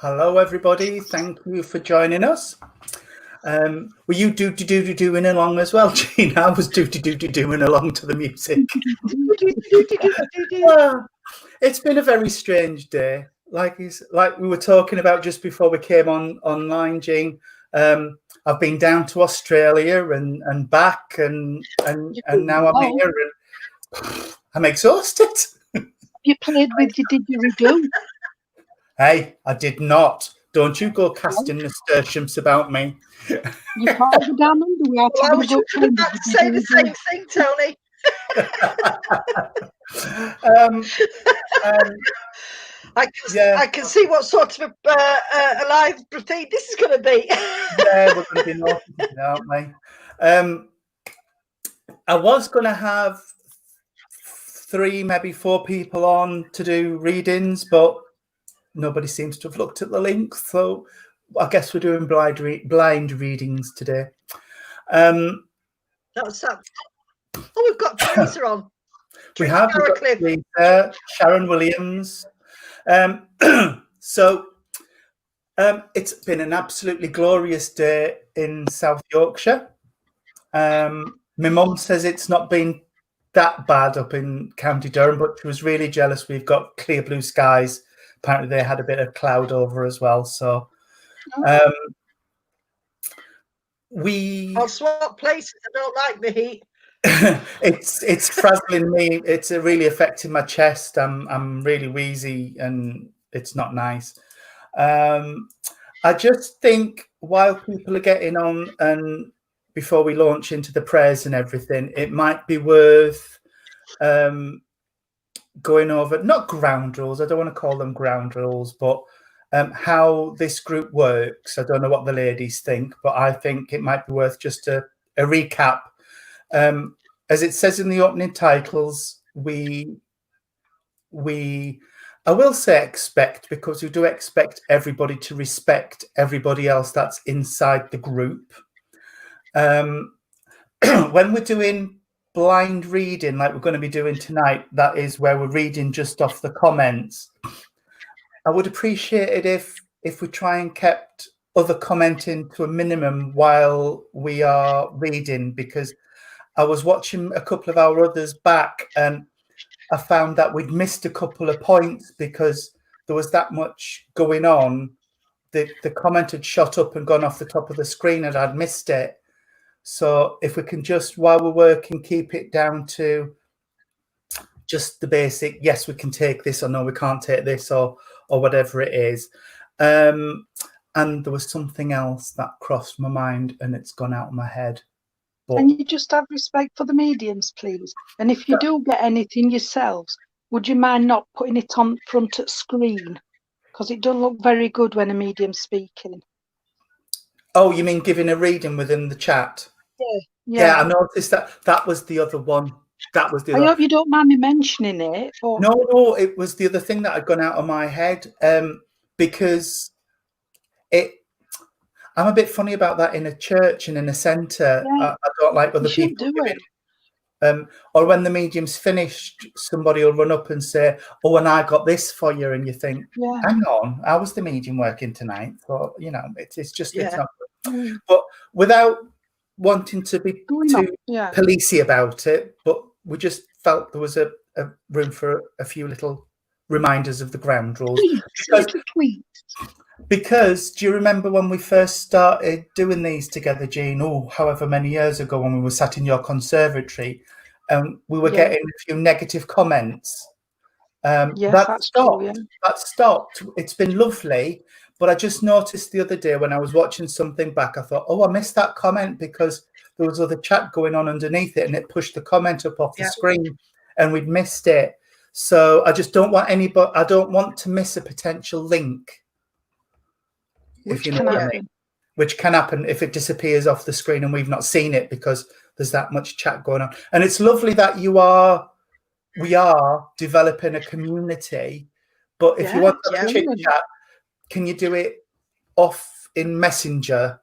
Hello, everybody. Thank you for joining us. Were you doing along as well, Jean? I was doing along to the music. It's been a very strange day. Like we were talking about just before we came online, Jean. I've been down to Australia and back, and now I'm here, and I'm exhausted. You played with your didgeridoo. Hey, I did not. Don't you go casting nasturtiums about me. You called the down under. We are I was just about to say the same thing, Tony. I can see what sort of a live routine this is going to be. Yeah, we're going to be naughty, aren't we? I was going to have 3, maybe 4 people on to do readings, but nobody seems to have looked at the link, so I guess we're doing blind readings today. That's that. Oh, we've got Teresa on. We have Teresa, Sharon Williams. So it's been an absolutely glorious day in South Yorkshire. My mum says it's not been that bad up in County Durham, but she was really jealous. We've got clear blue skies. Apparently they had a bit of cloud over as well. So I'll swap places. I don't like the heat. it's frazzling me. It's really affecting my chest. I'm really wheezy and it's not nice. I just think while people are getting on and before we launch into the prayers and everything, it might be worth going over, not ground rules, I don't want to call them ground rules, but how this group works. I don't know what the ladies think, but I think it might be worth just a recap. As it says in the opening titles, I will say expect, because we do expect everybody to respect everybody else that's inside the group. When we're doing blind reading like we're going to be doing tonight, that is where we're reading just off the comments. I would appreciate it if we try and kept other commenting to a minimum while we are reading, because I was watching a couple of our others back and I found that we'd missed a couple of points because there was that much going on. The comment had shot up and gone off the top of the screen and I'd missed it. So if we can just, while we're working, keep it down to just the basic, yes, we can take this, or no, we can't take this, or whatever it is. And there was something else that crossed my mind and it's gone out of my head. But can you just have respect for the mediums, please? And if you do get anything yourselves, would you mind not putting it on front at screen? Because it doesn't look very good when a medium's speaking. Oh, you mean giving a reading within the chat? Yeah, I noticed that was the other one. That was the other. I hope you don't mind me mentioning it. Or... No, it was the other thing that had gone out of my head, because I'm a bit funny about that in a church and in a centre. Yeah. I don't like other people doing it. Or when the medium's finished, somebody will run up and say, "Oh, and I got this for you," and you think, "Hang on, how was the medium working tonight?" So it's just it's not good. But without wanting to be too policey about it, but we just felt there was a room for a few little reminders of the ground rules. Because do you remember when we first started doing these together, Jean? Oh, however many years ago, when we were sat in your conservatory, and we were getting a few negative comments. That stopped. That stopped. It's been lovely, but I just noticed the other day when I was watching something back, I thought, oh, I missed that comment because there was other chat going on underneath it, and it pushed the comment up off the screen, and we'd missed it. So I just don't want anybody. I don't want to miss a potential link. Which can happen if it disappears off the screen and we've not seen it because there's that much chat going on. And it's lovely that we are developing a community, but if you want to chit chat, can you do it off in Messenger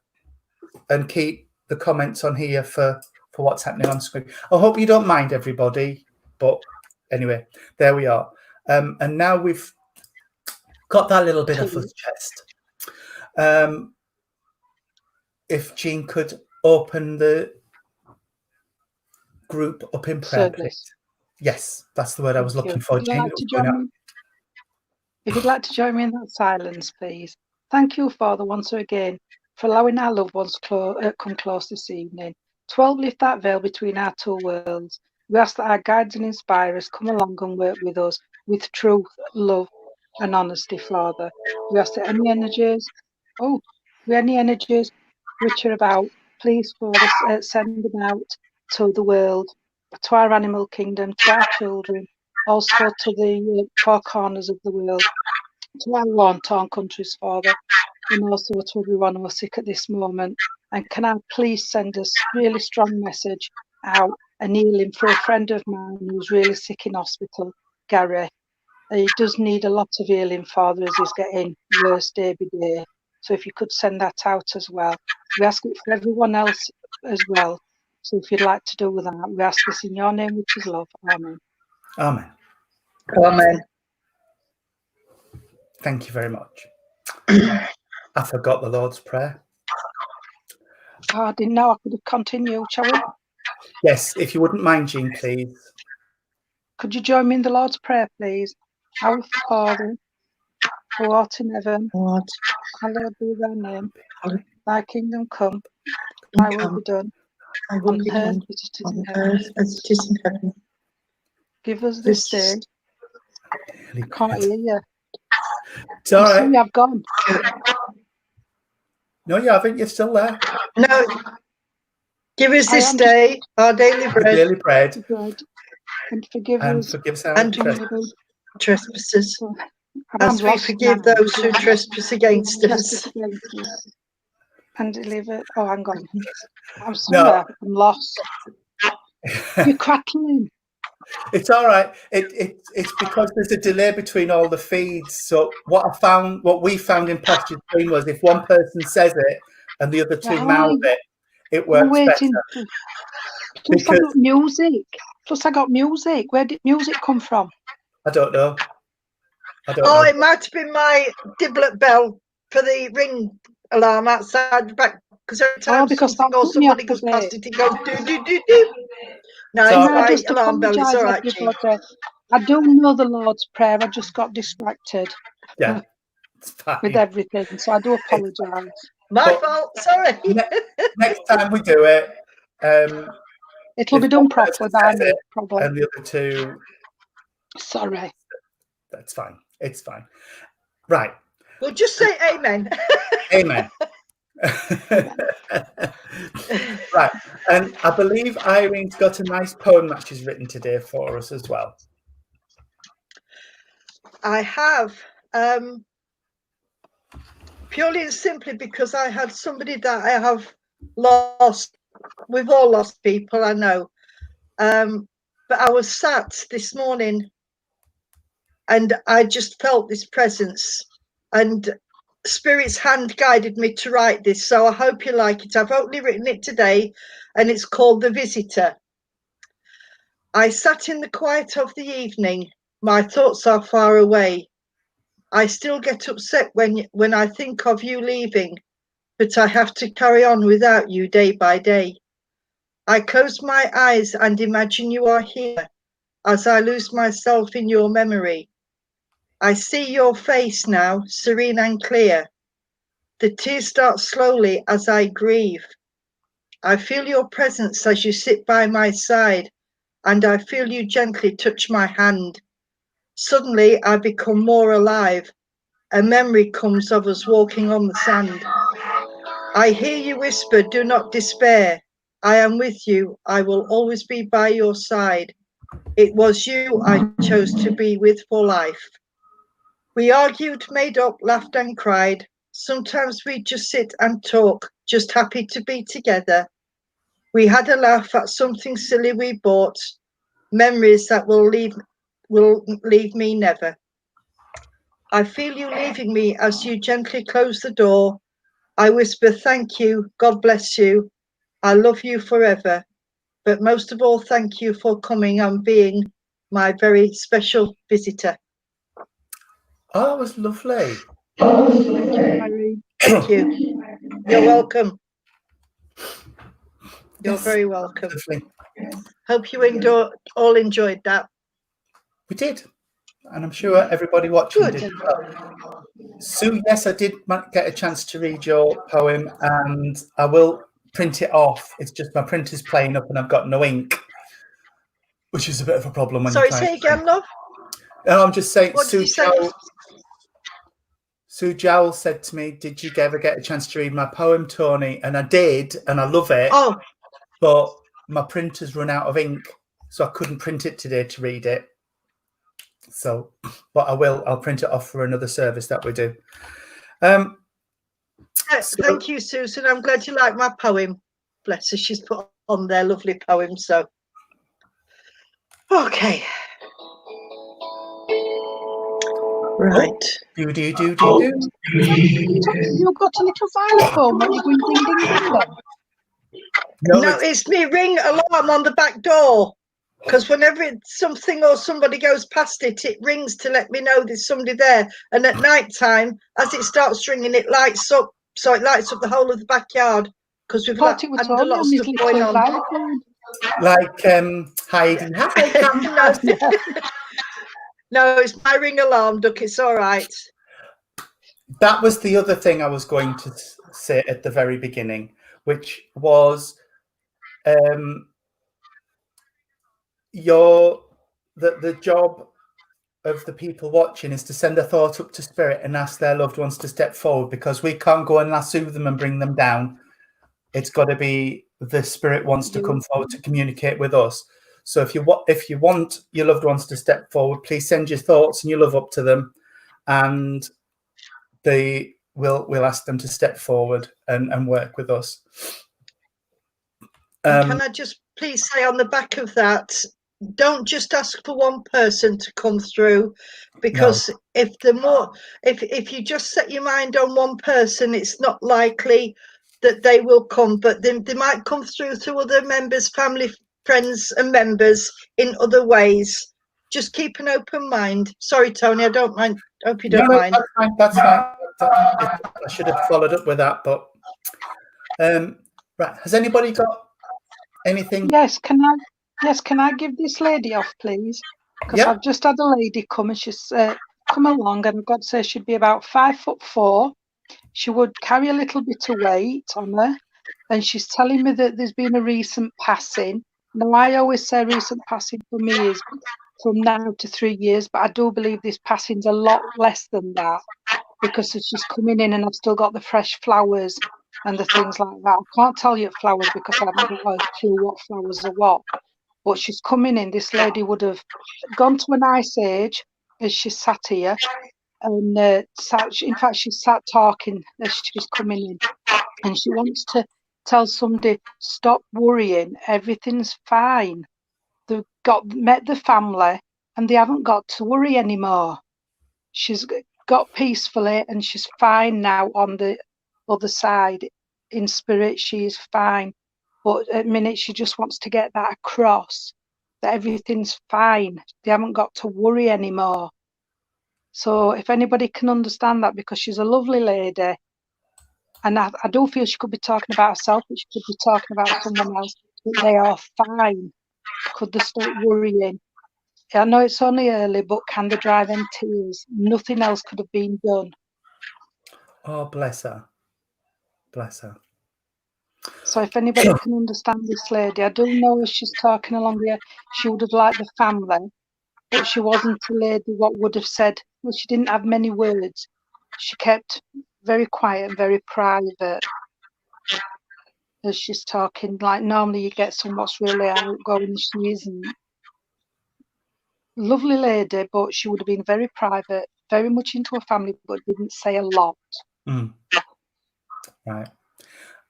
and keep the comments on here for what's happening on screen? I hope you don't mind, everybody, but anyway, there we are. And now we've got that little bit off the chest. if Jean could open the group up in prayer, please. Yes, that's the word I was looking for. Jean, if you'd like to join me in that silence, please. Thank you, Father, once again, for allowing our loved ones come close this evening. To help lift that veil between our two worlds, we ask that our guides and inspirers come along and work with us with truth, love, and honesty, Father. We ask that any energies which are about, please, Father, send them out to the world, to our animal kingdom, to our children, also to the four corners of the world, to our war-torn countries, Father, and also to everyone who is sick at this moment. And can I please send us really strong message out and healing for a friend of mine who's really sick in hospital, Gary. He does need a lot of healing, Father, as he's getting worse day by day. So if you could send that out as well. We ask it for everyone else as well. So if you'd like to do that, we ask this in your name, which is love. Amen. Amen. Amen. Thank you very much. I forgot the Lord's Prayer. Oh, I didn't know I could have continued, shall we? Yes, if you wouldn't mind, Jean, please. Could you join me in the Lord's Prayer, please? Our Father, who art in heaven, hallowed be thy name. Thy kingdom come, thy will be done, on earth as it is in heaven. Give us this day. I can't hear you. It's all right. I've gone. No, you haven't. You're still there. No. Give us this day our daily bread. Daily bread. And forgive us our trespasses. As we forgive those who trespass against us. And deliver. Oh, hang on. I'm sorry. No. I'm lost. You're crackling. It's all right. It's because there's a delay between all the feeds. So what we found in Pasture Stream was if one person says it and the other two mouth it works better. Plus I got music. Where did music come from? I don't know. It might have been my diblet bell for the ring alarm outside the back. Because every time something or somebody goes past it goes do. No, it's my alarm bell. It's all right, Jean. I do know the Lord's Prayer. I just got distracted. Yeah, it's fine. With everything, so I do apologise. My fault. Sorry. Next time we do it, it'll be done properly by me, probably. And the other two. Sorry. That's fine. It's fine. Right. Well, just say amen. Amen. Right, and I believe Irene's got a nice poem that she's written today for us as well. I have, purely and simply because I had somebody that I have lost. We've all lost people, I know, but I was sat this morning and I just felt this presence, and Spirit's hand guided me to write this, so I hope you like it. I've only written it today, and it's called The Visitor. I sat in the quiet of the evening, my thoughts are far away. I still get upset when I think of you leaving, but I have to carry on without you day by day. I close my eyes and imagine you are here, as I lose myself in your memory. I see your face now, serene and clear. The tears start slowly as I grieve. I feel your presence as you sit by my side, and I feel you gently touch my hand. Suddenly I become more alive. A memory comes of us walking on the sand. I hear you whisper, do not despair. I am with you. I will always be by your side. It was you I chose to be with for life. We argued, made up, laughed and cried. Sometimes we just sit and talk, just happy to be together. We had a laugh at something silly we bought, memories that will leave me never. I feel you leaving me as you gently close the door. I whisper, thank you, God bless you. I love you forever. But most of all, thank you for coming and being my very special visitor. Oh, that was lovely. Thank you, Irene. Thank you. You're welcome. You're Yes, very welcome. lovely. Hope you all enjoyed that. We did, and I'm sure everybody watching Good. did as well. Sue, yes, I did get a chance to read your poem, and I will print it off. It's just my printer's playing up and I've got no ink, which is a bit of a problem when Sorry, you're trying. say again, love. No, I'm just saying, What did you say? Sue Jowl said to me, "Did you ever get a chance to read my poem, Tony?" And I did, and I love it. Oh, but my printer's run out of ink, so I couldn't print it today to read it. So, but I'll print it off for another service that we do. thank you, Susan. I'm glad you like my poem. Bless her, she's put on their lovely poem. So, okay. Right. Do. You've got a little xylophone when you're going ding ding ding dong. No, it's me ring alarm on the back door. Because whenever something or somebody goes past it, it rings to let me know there's somebody there. And at night time, as it starts ringing, it lights up. So it lights up the whole of the backyard. Because we've had a lot of stuff going on. Like Heidi. No, it's my ring alarm, Duck. It's all right. That was the other thing I was going to say at the very beginning, which was the job of the people watching is to send a thought up to spirit and ask their loved ones to step forward, because we can't go and lasso them and bring them down. It's got to be the spirit wants to come forward to communicate with us. So if you want your loved ones to step forward, please send your thoughts and your love up to them, and we'll ask them to step forward and work with us. Can I just please say on the back of that, don't just ask for one person to come through, because if you just set your mind on one person, it's not likely that they will come, but they might come through other members, family, friends and members in other ways. Just keep an open mind. Sorry, Tony, I don't mind. Hope you don't mind. That's fine. I should have followed up with that, but right. Has anybody got anything? Yes, can I give this lady off, please? Because I've just had a lady come and she's come along, and I've got to say she'd be about 5'4". She would carry a little bit of weight on her, and she's telling me that there's been a recent passing. Now, I always say recent passing for me is from now to 3 years, but I do believe this passing's a lot less than that, because it's just coming in and I've still got the fresh flowers and the things like that. I can't tell you flowers because I haven't got a clue what flowers are what. But she's coming in. This lady would have gone to an ice age as she sat here, and in fact, she sat talking as she's coming in, and she wants to tell somebody, stop worrying, everything's fine. They've met the family and they haven't got to worry anymore. She's got peacefully and she's fine now on the other side. In spirit, she is fine. But at the minute, she just wants to get that across, that everything's fine. They haven't got to worry anymore. So if anybody can understand that, because she's a lovely lady, and I do feel she could be talking about herself, but she could be talking about someone else, but they are fine. Could they stop worrying? I know it's only early, but can they dry them tears? Nothing else could have been done. Oh, bless her. Bless her. So if anybody can understand this lady, I do know as she's talking along here, she would have liked the family, but she wasn't a lady what would have said, well, she didn't have many words. She kept very quiet and very private as she's talking. Like normally you get someone what's really outgoing, she isn't. Lovely lady, but she would have been very private, very much into her family, but didn't say a lot. Right.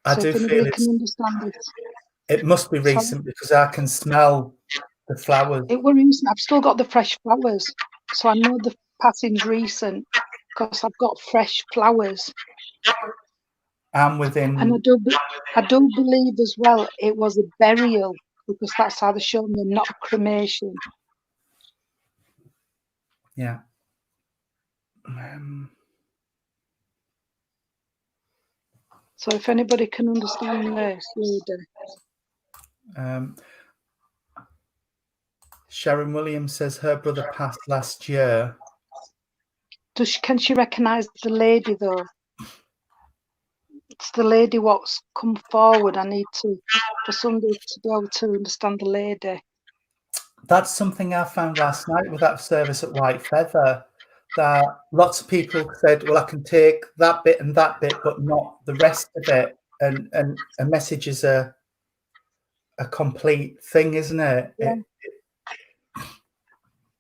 So if anybody can understand this. It must be recent, because I can smell the flowers. It were recent. I've still got the fresh flowers. So I know the passing's recent because I've got fresh flowers. And within. And I do believe as well it was a burial, because that's how they showed me, not a cremation. Yeah. So if anybody can understand this, lady. Sharon Williams says her brother passed last year. Can she recognise the lady though? It's the lady what's come forward. I need for somebody to be able to understand the lady. That's something I found last night with that service at White Feather, that lots of people said, well, I can take that bit and that bit, but not the rest of it. And a message is a complete thing, isn't it? Yeah.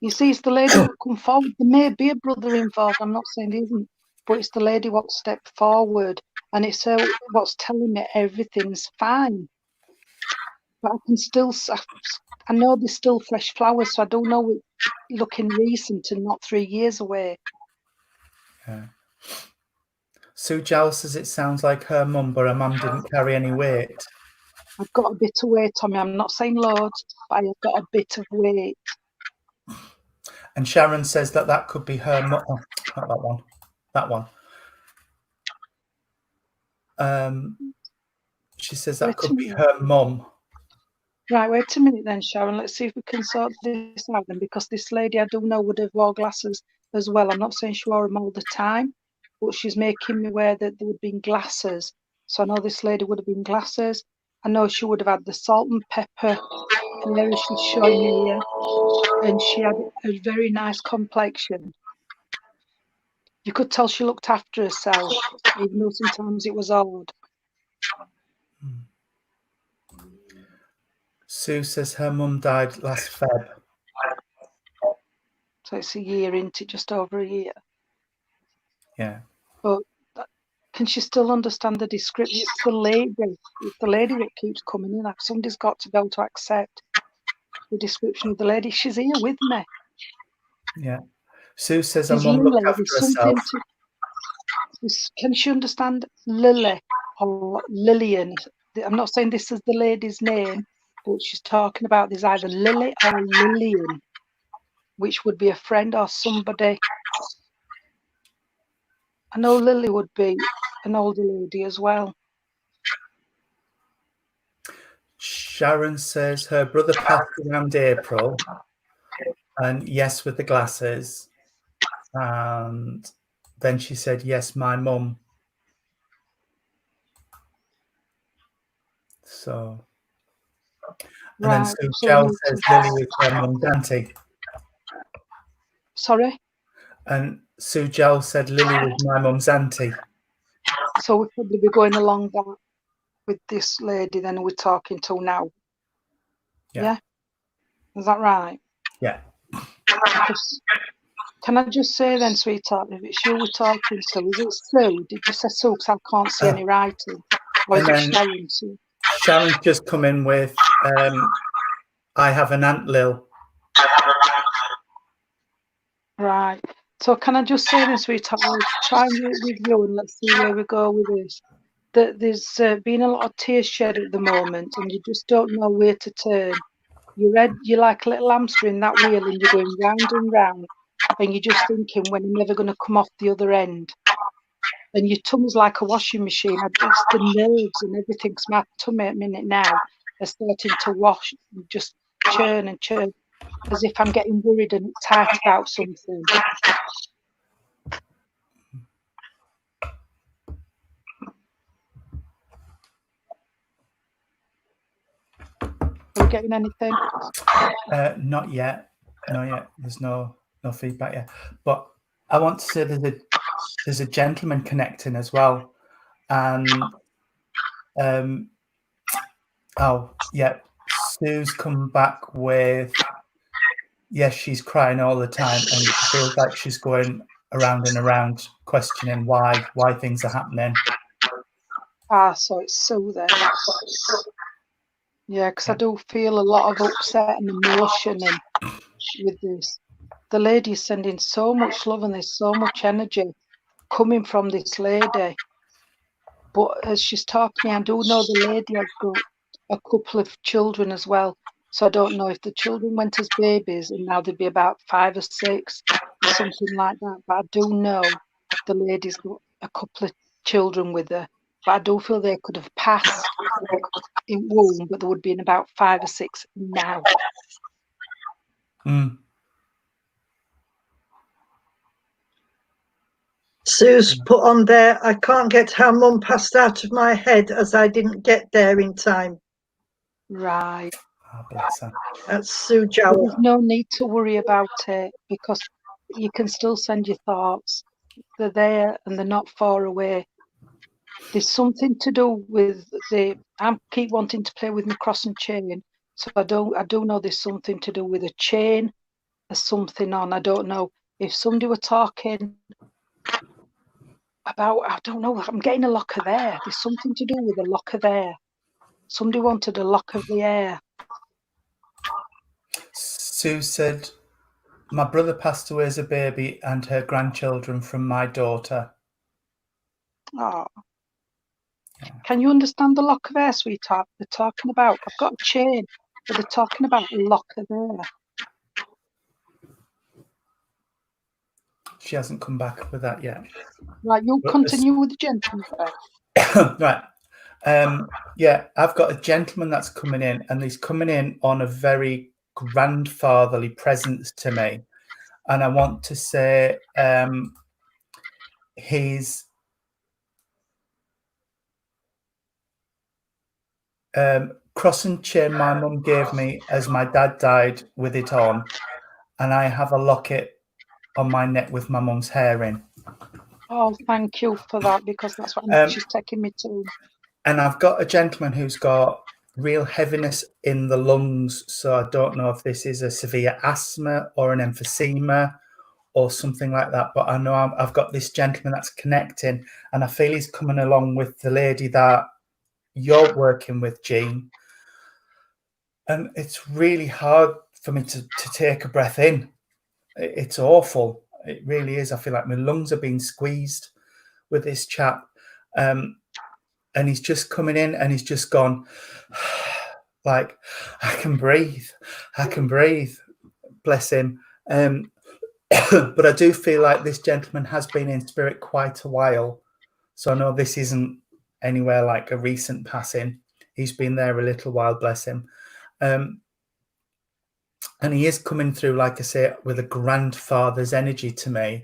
You see, it's the lady what come forward. There may be a brother involved. I'm not saying there isn't, but it's the lady what stepped forward, and it's her what's telling me everything's fine. But I can still, I know there's still fresh flowers, so I don't know it looking recent and not 3 years away. Yeah. Sue Giles says it sounds like her mum, but her mum didn't carry any weight. I've got a bit of weight on me. I'm not saying loads, but I've got a bit of weight. And Sharon says that could be her mum. Oh, not that one. That one. She says that could be her mum. Right, wait a minute then, Sharon. Let's see if we can sort this out then, because this lady I do know would have wore glasses as well. I'm not saying she wore them all the time, but she's making me aware that there would have been glasses. So I know this lady would have been glasses. I know she would have had the salt and pepper hair as she's showing me here. And she had a very nice complexion. You could tell she looked after herself, even though sometimes it was odd. Sue says her mum died last Feb. So it's a year into, just over a year. Yeah. But can she still understand the description? It's the lady that keeps coming in. Somebody's got to be able to accept the description of the lady. She's here with me. Yeah. Sue says her mum looked after herself. Can she understand Lily or Lillian? I'm not saying this is the lady's name, but she's talking about there's either Lily or Lillian, which would be a friend or somebody. I know Lily would be an older lady as well. Sharon says her brother passed around April, and yes, with the glasses. And then she said, yes, my mum. So, and then Sue Giles says Lily was her mum's auntie. Sorry? And Sue Giles said Lily was my mum's auntie. So we'll probably be going along that with this lady then we're talking to now. Yeah? Is that right? Yeah. Can I just say then, sweetheart, if it's you we're talking to, is it Sue? Did you say Sue? Because I can't see any writing. Or is it Sharon, Sue? Sharon's just come in with, I have an Aunt Lil. Right. So can I just say then, sweetheart, I'll try and work with you and let's see where we go with this. That there's been a lot of tears shed at the moment and you just don't know where to turn. You're like a little hamster in that wheel and you're going round and round and you're just thinking when you're never going to come off the other end. And your tum's like a washing machine. It's the nerves and everything. My tummy at the minute now are starting to wash and just churn and churn as if I'm getting worried and tight about something. Are you getting anything? Not yet. Not yet. There's no feedback yet. But I want to say there's a gentleman connecting as well. And oh yeah, Sue's come back with, yes, she's crying all the time and it feels like she's going around and around questioning why things are happening. So it's Sue then. Yeah, because I do feel a lot of upset and emotion with this. The lady is sending so much love and there's so much energy coming from this lady. But as she's talking, I do know the lady has got a couple of children as well. So I don't know if the children went as babies and now they'd be about 5 or 6 or something like that. But I do know the lady's got a couple of children with her. but I do feel they could have passed in womb, but there would be in about 5 or 6 now. Mm. Sue's put on there, I can't get how Mum passed out of my head as I didn't get there in time. Right. Oh, bless her. That's Sue But Jowl. there's no need to worry about it because you can still send your thoughts. They're there and they're not far away. There's something to do with I keep wanting to play with my cross and chain, so I do know there's something to do with a chain or something on. I don't know if somebody were talking about, I don't know, I'm getting a lock of air. There's something to do with a lock of air. Somebody wanted a lock of the air. Sue said, my brother passed away as a baby and her grandchildren from my daughter. Oh. Yeah. Can you understand the lock of air, sweetheart? They're talking about, I've got a chain, but they're talking about a lock of air. She hasn't come back with that yet. Right, you'll continue with the gentleman first. Right. Yeah, I've got a gentleman that's coming in, and he's coming in on a very grandfatherly presence to me. And I want to say he's cross and chain my mum gave me as my dad died with it on, and I have a locket on my neck with my mum's hair in. Oh, thank you for that, because that's what she's taking me to. And I've got a gentleman who's got real heaviness in the lungs, so I don't know if this is a severe asthma or an emphysema or something like that, but I know I've got this gentleman that's connecting, and I feel he's coming along with the lady that you're working with, Jean. And it's really hard for me to take a breath in. It's awful. It really is. I feel like my lungs are being squeezed with this chap. And he's just coming in and he's just gone, like, I can breathe. I can breathe. Bless him. But I do feel like this gentleman has been in spirit quite a while. So I know this isn't anywhere like a recent passing. He's been there a little while, bless him. And he is coming through, like I say, with a grandfather's energy to me.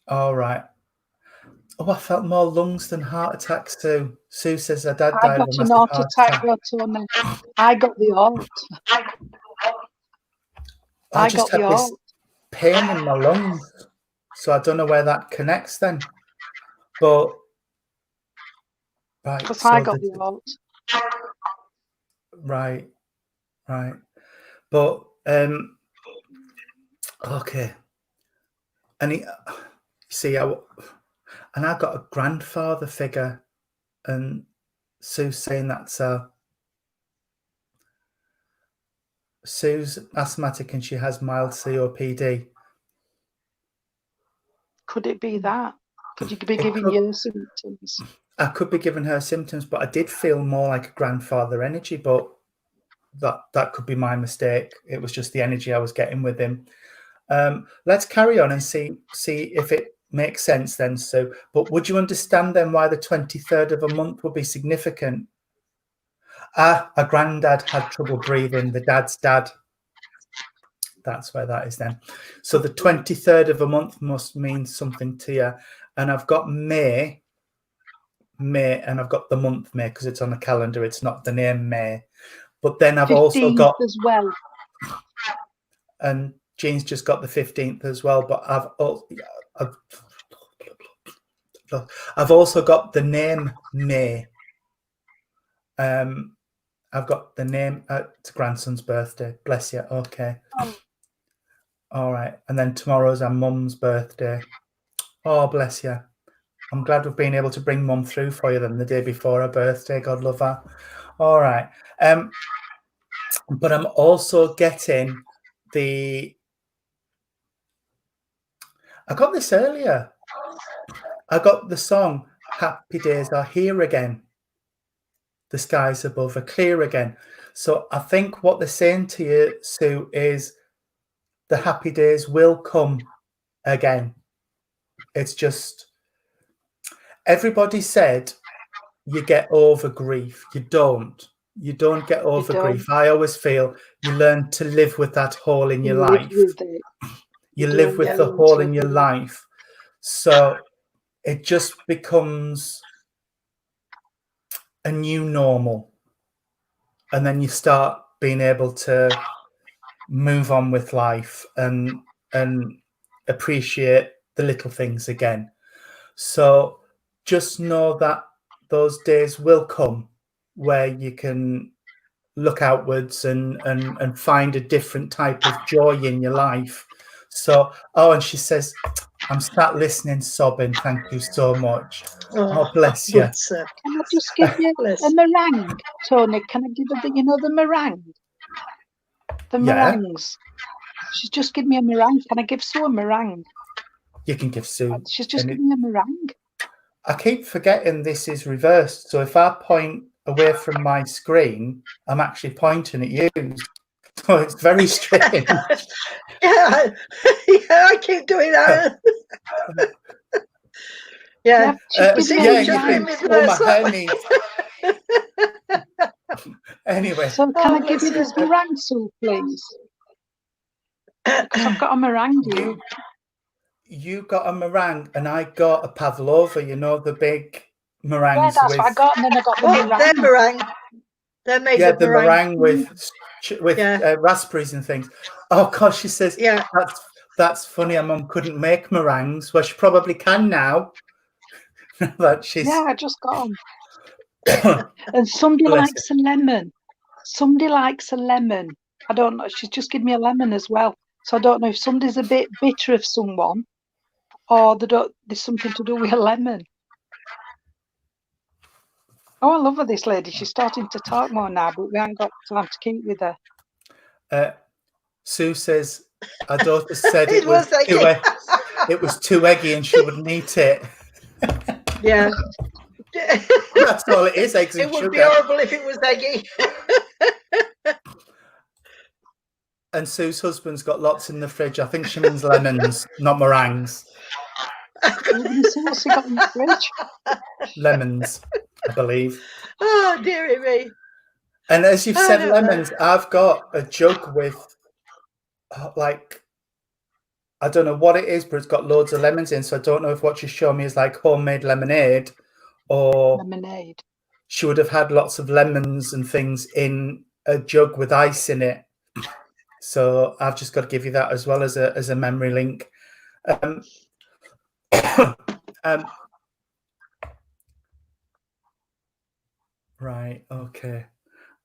All right. Oh, I felt more lungs than heart attack, Sue. Sue says her dad died of a massive heart attack. I got the alt. I just had this pain in my lungs, so I don't know where that connects then. But right, because I got the alt. Right. But okay. And and I got a grandfather figure, and Sue's saying that's Sue's asthmatic and she has mild COPD. Could it be that? Could you be giving you symptoms? I could be giving her symptoms, but I did feel more like a grandfather energy, but that could be my mistake. It was just the energy I was getting with him. Let's carry on and see if it makes sense then, Sue. But would you understand then why the 23rd of a month would be significant? A granddad had trouble breathing, the dad's dad. That's where that is then. So the 23rd of a month must mean something to you. And I've got May, and I've got the month May because it's on the calendar. It's not the name May. But then I've also got as well. And Jean's just got the 15th as well. But I've also got the name May. I've got the name. It's grandson's birthday. Bless you. Okay. Oh. All right. And then tomorrow's our mum's birthday. Oh, bless you. I'm glad we've been able to bring mum through for you then the day before her birthday. God love her. All right. But I'm also getting I got this earlier. I got the song Happy Days Are Here Again. The skies above are clear again. So I think what they're saying to you, Sue, is the happy days will come again. It's just everybody said you get over grief. You don't. You don't get over grief. I always feel you learn to live with that hole in your life. You live with the hole in your life. So it just becomes a new normal. And then you start being able to move on with life and appreciate the little things again. So just know that those days will come where you can look outwards and find a different type of joy in your life. So, and she says, I'm sat listening, sobbing. Thank you so much. Oh, bless you. Can I just give you a meringue, Tony? Can I give her the meringue? The meringues. She's just given me a meringue. Can I give Sue a meringue? You can give Sue. She's just given me a meringue. I keep forgetting this is reversed. So if I point away from my screen, I'm actually pointing at you. So it's very strange. Yeah, I keep doing that. Yeah, Anyway. So can I give you this meringue, Sue, please? Because I've got a meringue. You got a meringue and I got a pavlova, the big meringues. Yeah, that's what I got, and then I got the meringue. They're meringue. They're made of the meringue with raspberries and things. Oh gosh, she says, yeah, that's funny. Her mum couldn't make meringues. Well, she probably can now. That she's... Yeah, I just got them. And somebody likes a lemon. Somebody likes a lemon. I don't know. She's just given me a lemon as well. So I don't know if somebody's a bit bitter of someone, or there's something to do with a lemon. Oh, I love her, this lady. She's starting to talk more now, but we haven't got time to keep with her. Sue says, our daughter said it was too eggy and she wouldn't eat it. Yeah. That's all it is, eggs and sugar. It would be horrible if it was eggy. And Sue's husband's got lots in the fridge. I think she means lemons, not meringues. What's he got in the fridge? Lemons, I believe. Oh, dearie me. And as you've said lemons, I've got a jug with, I don't know what it is, but it's got loads of lemons in. So I don't know if what she's showing me is like homemade lemonade or lemonade. She would have had lots of lemons and things in a jug with ice in it. So I've just got to give you that as well as a memory link. Right, okay.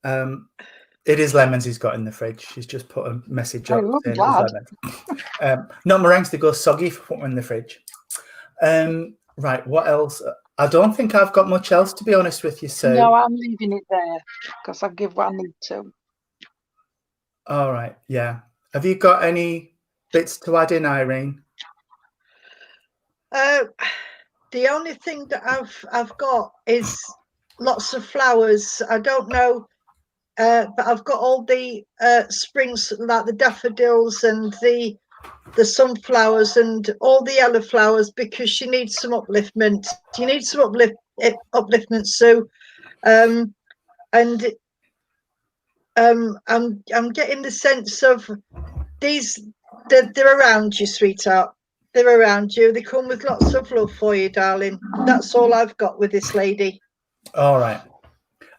It is lemons he's got in the fridge. She's just put a message up saying it was lemons. Not meringues, they go soggy if you put them in the fridge. Right, what else? I don't think I've got much else, to be honest with you, Sue. No, I'm leaving it there because I'll give what I need to. All right, yeah. Have you got any bits to add in, Irene? The only thing that I've got is lots of flowers. I don't know, but I've got all the springs, like the daffodils and the sunflowers and all the yellow flowers, because she needs some upliftment. You need some upliftment, Sue. And I'm getting the sense of they're around you, sweetheart. They're around you. They come with lots of love for you, darling. That's all I've got with this lady. All right.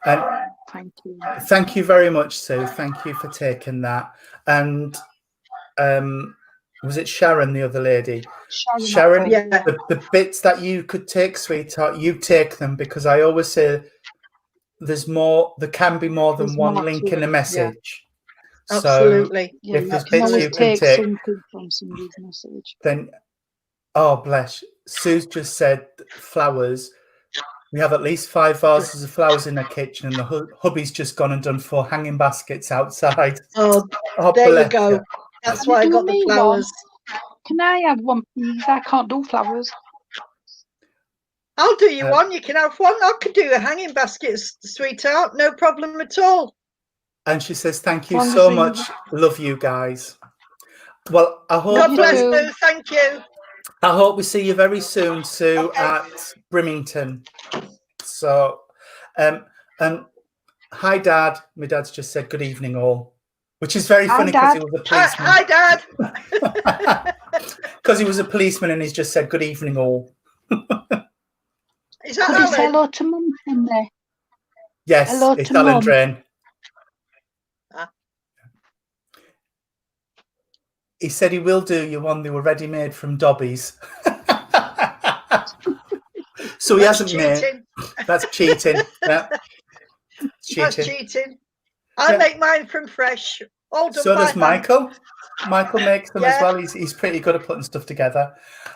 And thank you. Thank you very much, Sue. Thank you for taking that. And was it Sharon, the other lady? Sharon, yeah. The bits that you could take, sweetheart, you take them, because I always say there can be more than one link in a message. Yeah. Absolutely. So if there's bits you can take something from somebody's message, then bless. Sue's just said flowers. We have at least 5 vases of flowers in the kitchen, and the hubby's just gone and done 4 hanging baskets outside. Oh there you go. That's why I got the flowers. Can I have one, please? I can't do flowers. I'll do you one. You can have one. I could do a hanging basket, sweetheart. No problem at all. And she says, thank you so much. Love you guys. Well, I hope... God bless you. Thank you. I hope we see you very soon, Sue, at Brimington. So, and hi, Dad. My dad's just said good evening, all, which is very funny because he was a policeman. Hi, Dad. Because he was a policeman and he's just said good evening, all. Is that Could he say Alan? hello to Mum from there? Yes, Hello it's to Alan Mum. Drain. Ah. He said he will do you one. They were ready made from Dobbies. So he That's hasn't made. cheating. That's cheating. Yeah. That's cheating. I make mine from fresh. All done So by does hand. Michael. Michael makes them as well. He's pretty good at putting stuff together.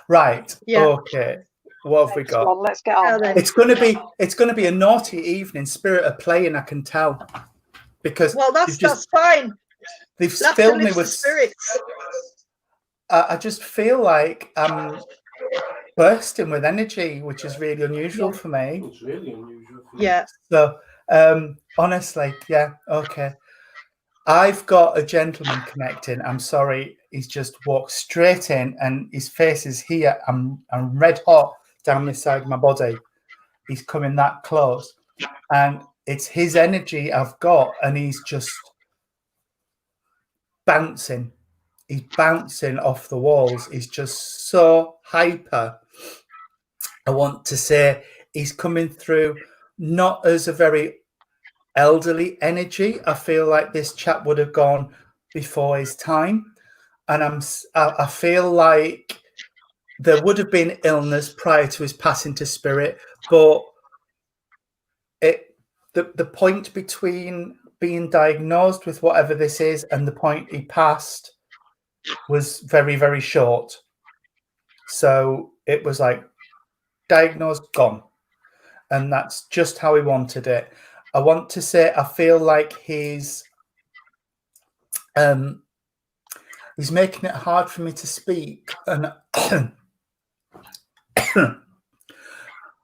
Right. Yeah. Okay. What have we got? Well, let's get on. then. It's gonna be a naughty evening. Spirit of playing, I can tell, because that's fine. They've Laughter filled me lifts the with spirits. I just feel like I'm bursting with energy, which is really unusual for me. It's really unusual. Yeah. So honestly, yeah, okay. I've got a gentleman connecting. I'm sorry, he's just walked straight in and his face is here. I'm red hot down this side of my body. He's coming that close. And it's his energy I've got, and he's just bouncing. He's bouncing off the walls. He's just so hyper. I want to say he's coming through not as a very elderly energy. I feel like this chap would have gone before his time, and I feel like there would have been illness prior to his passing to spirit, but the point between being diagnosed with whatever this is and the point he passed was very, very short. So it was like diagnosed, gone, and that's just how he wanted it. I want to say I feel like he's making it hard for me to speak, and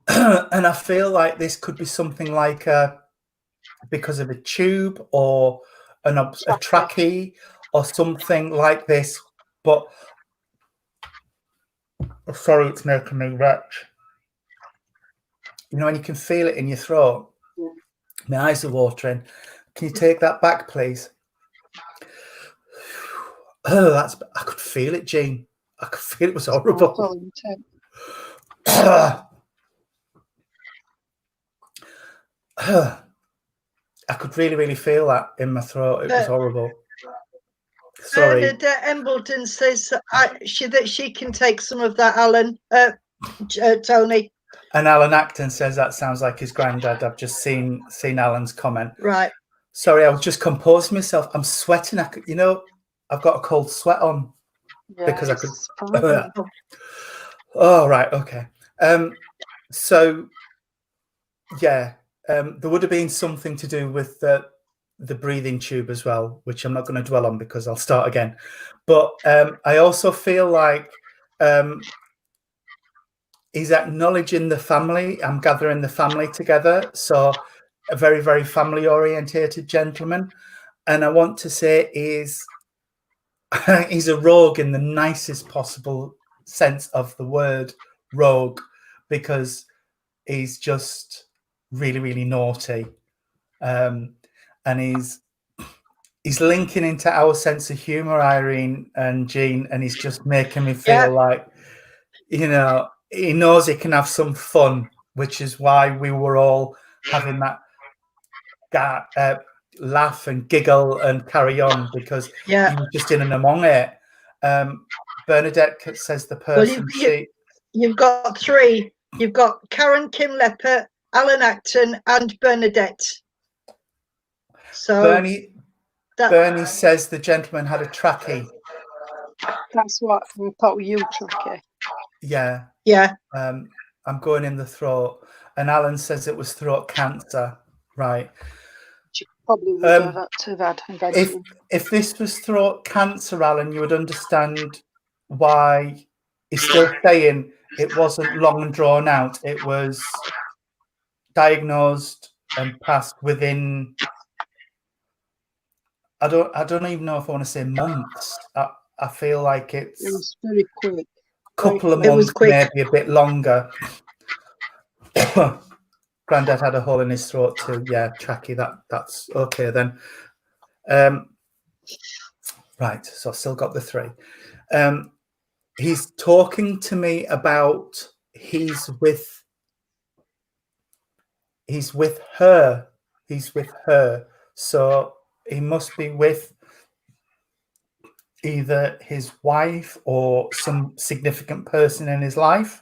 and I feel like this could be something like because of a tube or a trachea or something like this. But sorry, it's making me retch. You know, and you can feel it in your throat. Yeah. My eyes are watering. Can you take that back, please? Oh, I could feel it, Jean. I could feel it was horrible. So intense. I could really, really feel that in my throat. It was horrible. Sorry. Bernadette Embleton says that she can take some of that, Alan. Tony. And Alan Acton says that sounds like his granddad. I've just seen Alan's comment. Right. Sorry, I was just composing myself. I'm sweating. I've got a cold sweat on because I could. Oh, right. Okay. So, yeah, there would have been something to do with the breathing tube as well, which I'm not going to dwell on because I'll start again. But I also feel like he's acknowledging the family. I'm gathering the family together. So a very, very family orientated gentleman. And I want to say he's a rogue in the nicest possible sense of the word rogue, because he's just really, really naughty. And he's linking into our sense of humor, Irene and Jean, and he's just making me feel like, you know, he knows he can have some fun, which is why we were all having that laugh and giggle and carry on, because he was just in and among it. Bernadette says the person you've got three. You've got Karen Kim Leppert, Alan Acton, and Bernadette. So Bernie says the gentleman had a trachea. That's what we thought with you, trachea. Yeah. Yeah. I'm going in the throat. And Alan says it was throat cancer. Right. She probably would have had eventually. If this was throat cancer, Alan, you would understand why he's still saying it wasn't long and drawn out. It was diagnosed and passed within, I don't even know if I want to say months. I feel like it was very quick. Couple of months, maybe a bit longer. Grandad had a hole in his throat too. Yeah, Tracky, that's okay then. Right, so I've still got the 3. He's talking to me about he's with her. He's with her. So he must be with either his wife or some significant person in his life.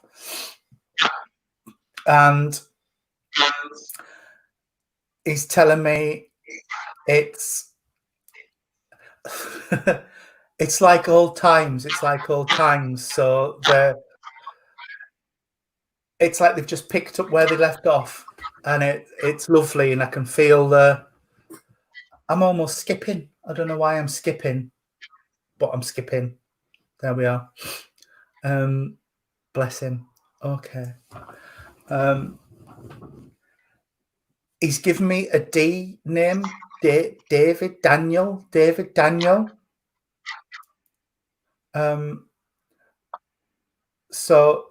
And he's telling me it's it's like old times. It's like old times. So it's like they've just picked up where they left off, and it's lovely, and I can feel I'm almost skipping. I don't know why I'm skipping, but I'm skipping. There we are. Bless him. Okay. He's given me a D name, David Daniel. So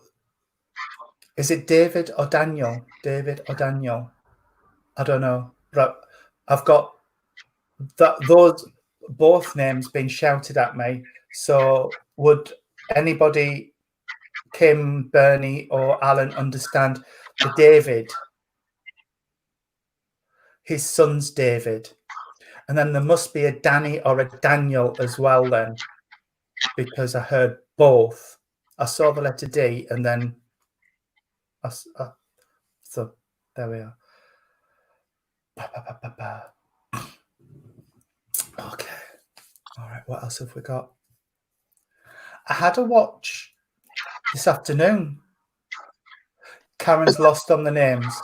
is it David or Daniel? I don't know. But I've got those both names being shouted at me. So would anybody, Kim, Bernie, or Alan, understand the David? His son's David. And then there must be a Danny or a Daniel as well then, because I heard both. I saw the letter D, and then so there we are. Okay. All right. What else have we got? I had a watch this afternoon. Karen's lost on the names,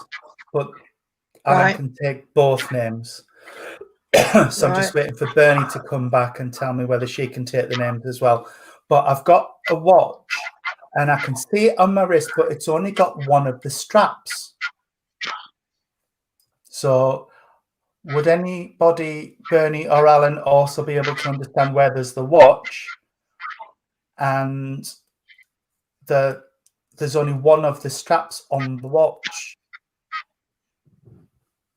but Alan can take both names. So I'm just waiting for Bernie to come back and tell me whether she can take the names as well. But I've got a watch and I can see it on my wrist, but it's only got one of the straps. So would anybody, Bernie or Alan, also be able to understand where there's the watch and there's only one of the straps on the watch?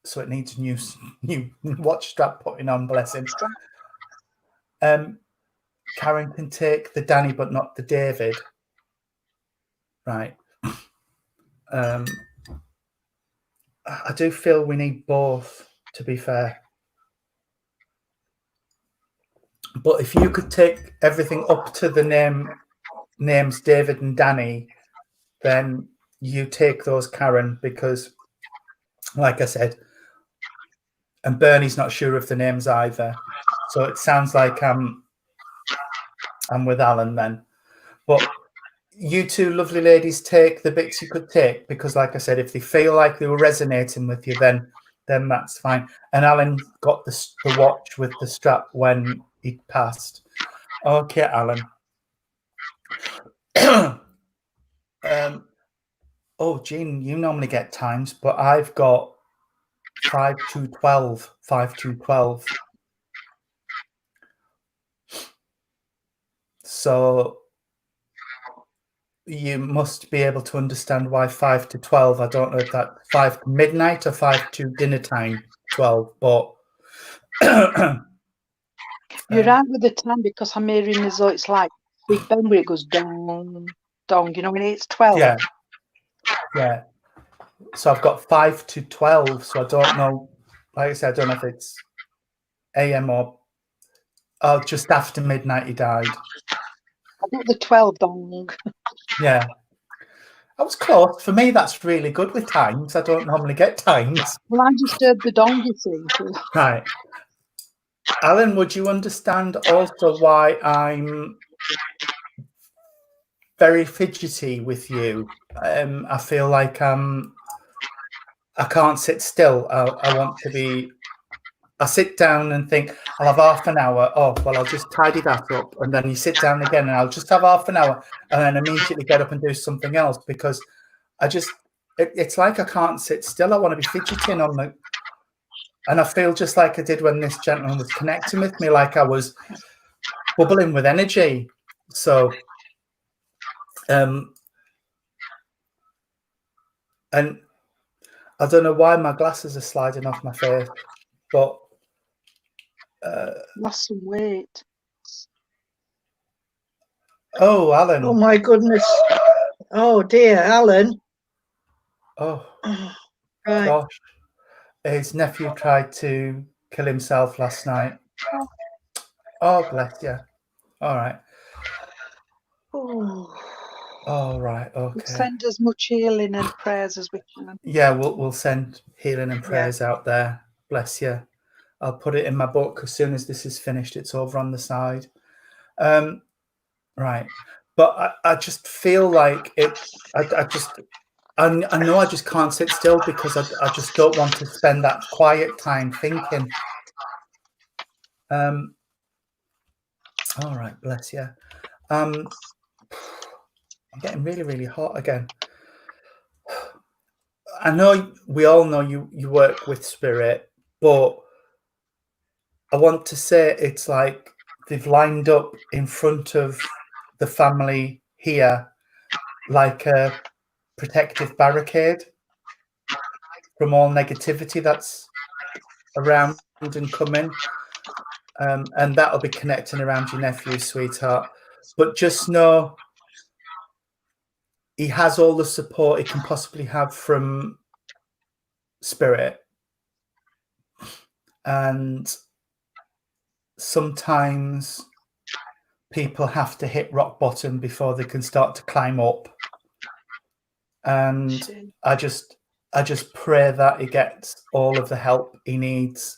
So it needs new watch strap putting on, bless him. Karen can take the Danny, but not the David. Right. I do feel we need both, to be fair. But if you could take everything up to the names David and Danny, then you take those, Karen, because like I said, and Bernie's not sure of the names either. So it sounds like I'm with Alan then. But you two lovely ladies take the bits you could take, because like I said, if they feel like they were resonating with you, then that's fine. And Alan got the watch with the strap when he passed. Okay, Alan. Oh, Jean, you normally get times, but I've got 5 to 12. So you must be able to understand why 5 to 12. I don't know if that's 5 to midnight or 5 to dinner time 12, but you're right with the time, because I'm hearing as though it's like Big Ben where it goes dong, dong, you know, when it's 12. Yeah. So I've got 5 to 12. So I don't know. Like I said, I don't know if it's AM or just after midnight he died. I got the 12 dong. Yeah. I was close. For me, that's really good with times. I don't normally get times. Well, I just heard the dong, you see. Right. Alan, would you understand also why I'm very fidgety with you? I feel like I can't sit still. I want to be. I sit down and think I'll have half an hour. Oh, well, I'll just tidy that up. And then you sit down again and I'll just have half an hour and then immediately get up and do something else, because it's like I can't sit still. I want to be fidgeting and I feel just like I did when this gentleman was connecting with me, like I was bubbling with energy. So, and I don't know why my glasses are sliding off my face, but Lost some weight. oh, Alan. Oh my goodness. Oh dear, Alan. Oh, Right. gosh. His nephew tried to kill himself last night. Oh, bless you. All right. Oh. All right. We'll Okay. send as much healing and prayers as we can. Yeah, we'll send healing and Yeah. prayers out there. Bless you. I'll put it in my book as soon as this is finished. It's over on the side. Right. But I just feel like it. I know I just can't sit still because I just don't want to spend that quiet time thinking. All right, bless you. I'm getting really, really hot again. I know we all know you work with spirit, but I want to say it's like they've lined up in front of the family here like a protective barricade from all negativity that's around and coming. And that'll be connecting around your nephew, sweetheart. But just know he has all the support he can possibly have from spirit. And sometimes people have to hit rock bottom before they can start to climb up. And I just pray that he gets all of the help he needs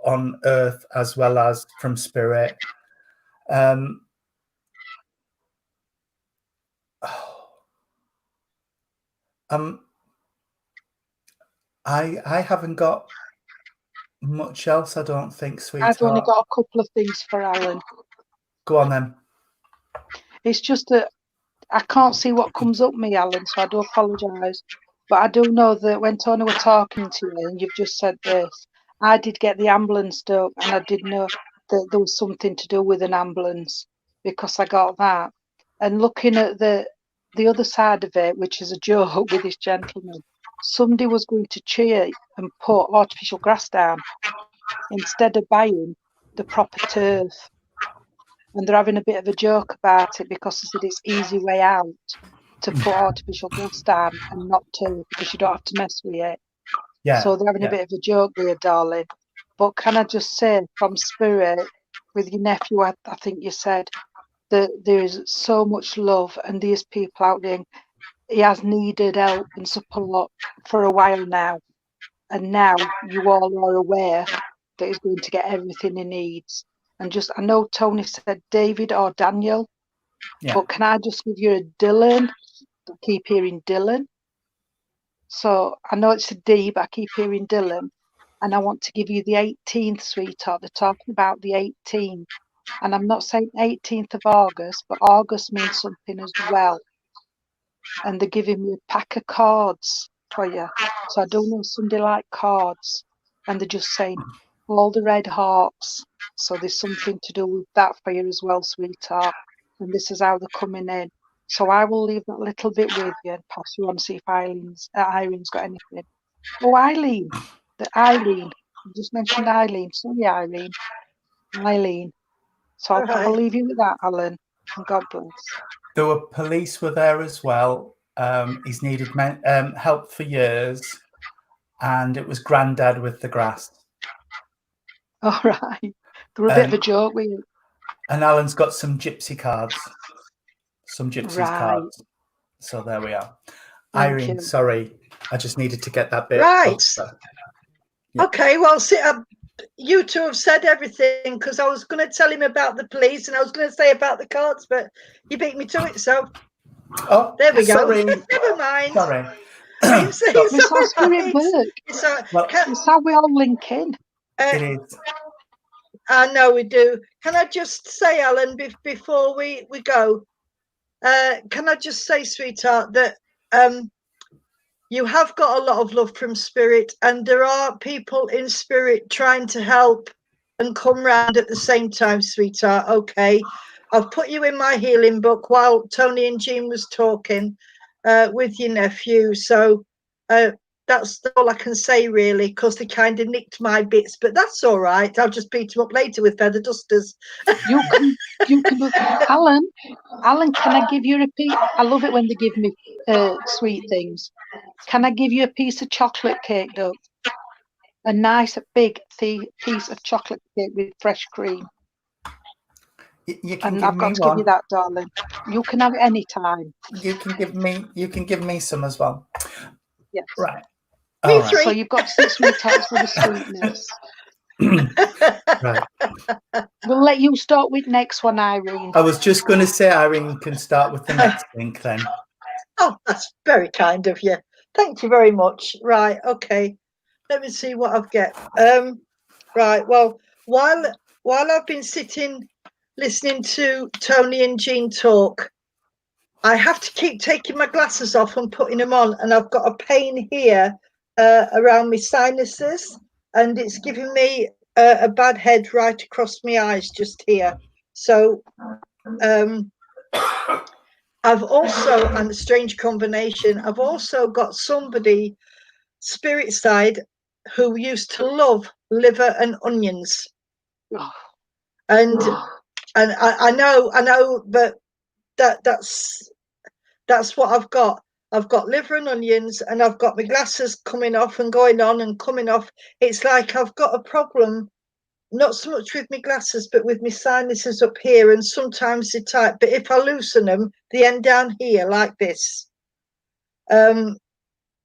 on earth as well as from spirit. I haven't got much else, I don't think, sweetheart. I've only got a couple of things for Alan. Go on then. It's just that I can't see what comes up me, Alan, so I do apologise. But I do know that when Tony were talking to you and you've just said this, I did get the ambulance stuck and I did know that there was something to do with an ambulance because I got that. And looking at the other side of it, which is a joke with this gentleman, somebody was going to cheer and put artificial grass down instead of buying the proper turf. And they're having a bit of a joke about it because they said it's easy way out to put artificial grass down and not turf because you don't have to mess with it. Yeah. So they're having a bit of a joke there, darling. But can I just say from spirit, with your nephew, I think you said that there is so much love and these people out there, he has needed help and support for a while now. And now you all are aware that he's going to get everything he needs. And just, I know Tony said David or Daniel, but can I just give you a Dylan? I keep hearing Dylan. So I know it's a D, but I keep hearing Dylan. And I want to give you the 18th, sweetheart. They're talking about the 18th. And I'm not saying 18th of August, but August means something as well. And they're giving me a pack of cards for you. So I don't know somebody like cards. And they're just saying all the red hearts. So there's something to do with that for you as well, sweetheart. And this is how they're coming in. So I will leave that little bit with you and pass you on, see if Irene's got anything. Oh, Eileen. Eileen. You just mentioned Eileen. Sorry, Irene. Eileen. So I'll leave you with that, Alan. And God bless. There were police were there as well. He's needed help for years. And it was Grandad with the grass. All right. They were a bit of a joke with you. And Alan's got some gypsy cards. Some gypsies cards. So there we are. Irene, sorry. I just needed to get that bit. Right. Okay, well, see, you two have said everything because I was going to tell him about the police and I was going to say about the cards, but you beat me to it. So there we go. Never mind. Sorry. It's how spirit work. It's how we all link in. It is. I know we do. Can I just say, Alan, before we go, can I just say, sweetheart, that you have got a lot of love from spirit and there are people in spirit trying to help and come round at the same time, sweetheart. Okay, I've put you in my healing book while Tony and Jean was talking with your nephew. So that's all I can say really, because they kind of nicked my bits, but that's all right. I'll just beat them up later with feather dusters. You can, Alan, can I give you a piece? I love it when they give me sweet things. Can I give you a piece of chocolate cake, though? A nice big piece of chocolate cake with fresh cream. You can And give I've me got to give you one. that, darling. You can have it any time. You can give me some as well. Yes. Right. Me All right. three. So you've got 6 sweethearts for the sweetness. Right. We'll let you start with next one, Irene. I was just going to say Irene can start with the next link then. Oh, that's very kind of you. Thank you very much. Right, okay. Let me see what I've got. Right, well, while I've been sitting listening to Tony and Jean talk, I have to keep taking my glasses off and putting them on, and I've got a pain here around my sinuses, and it's giving me a bad head right across my eyes just here. So I've also, and a strange combination, I've also got somebody spirit side who used to love liver and onions. Oh. And I know, but that's what I've got. I've got liver and onions, and I've got my glasses coming off and going on and coming off. It's like I've got a problem, not so much with my glasses, but with my sinuses up here, and sometimes they're tight. But if I loosen them, they end down here like this.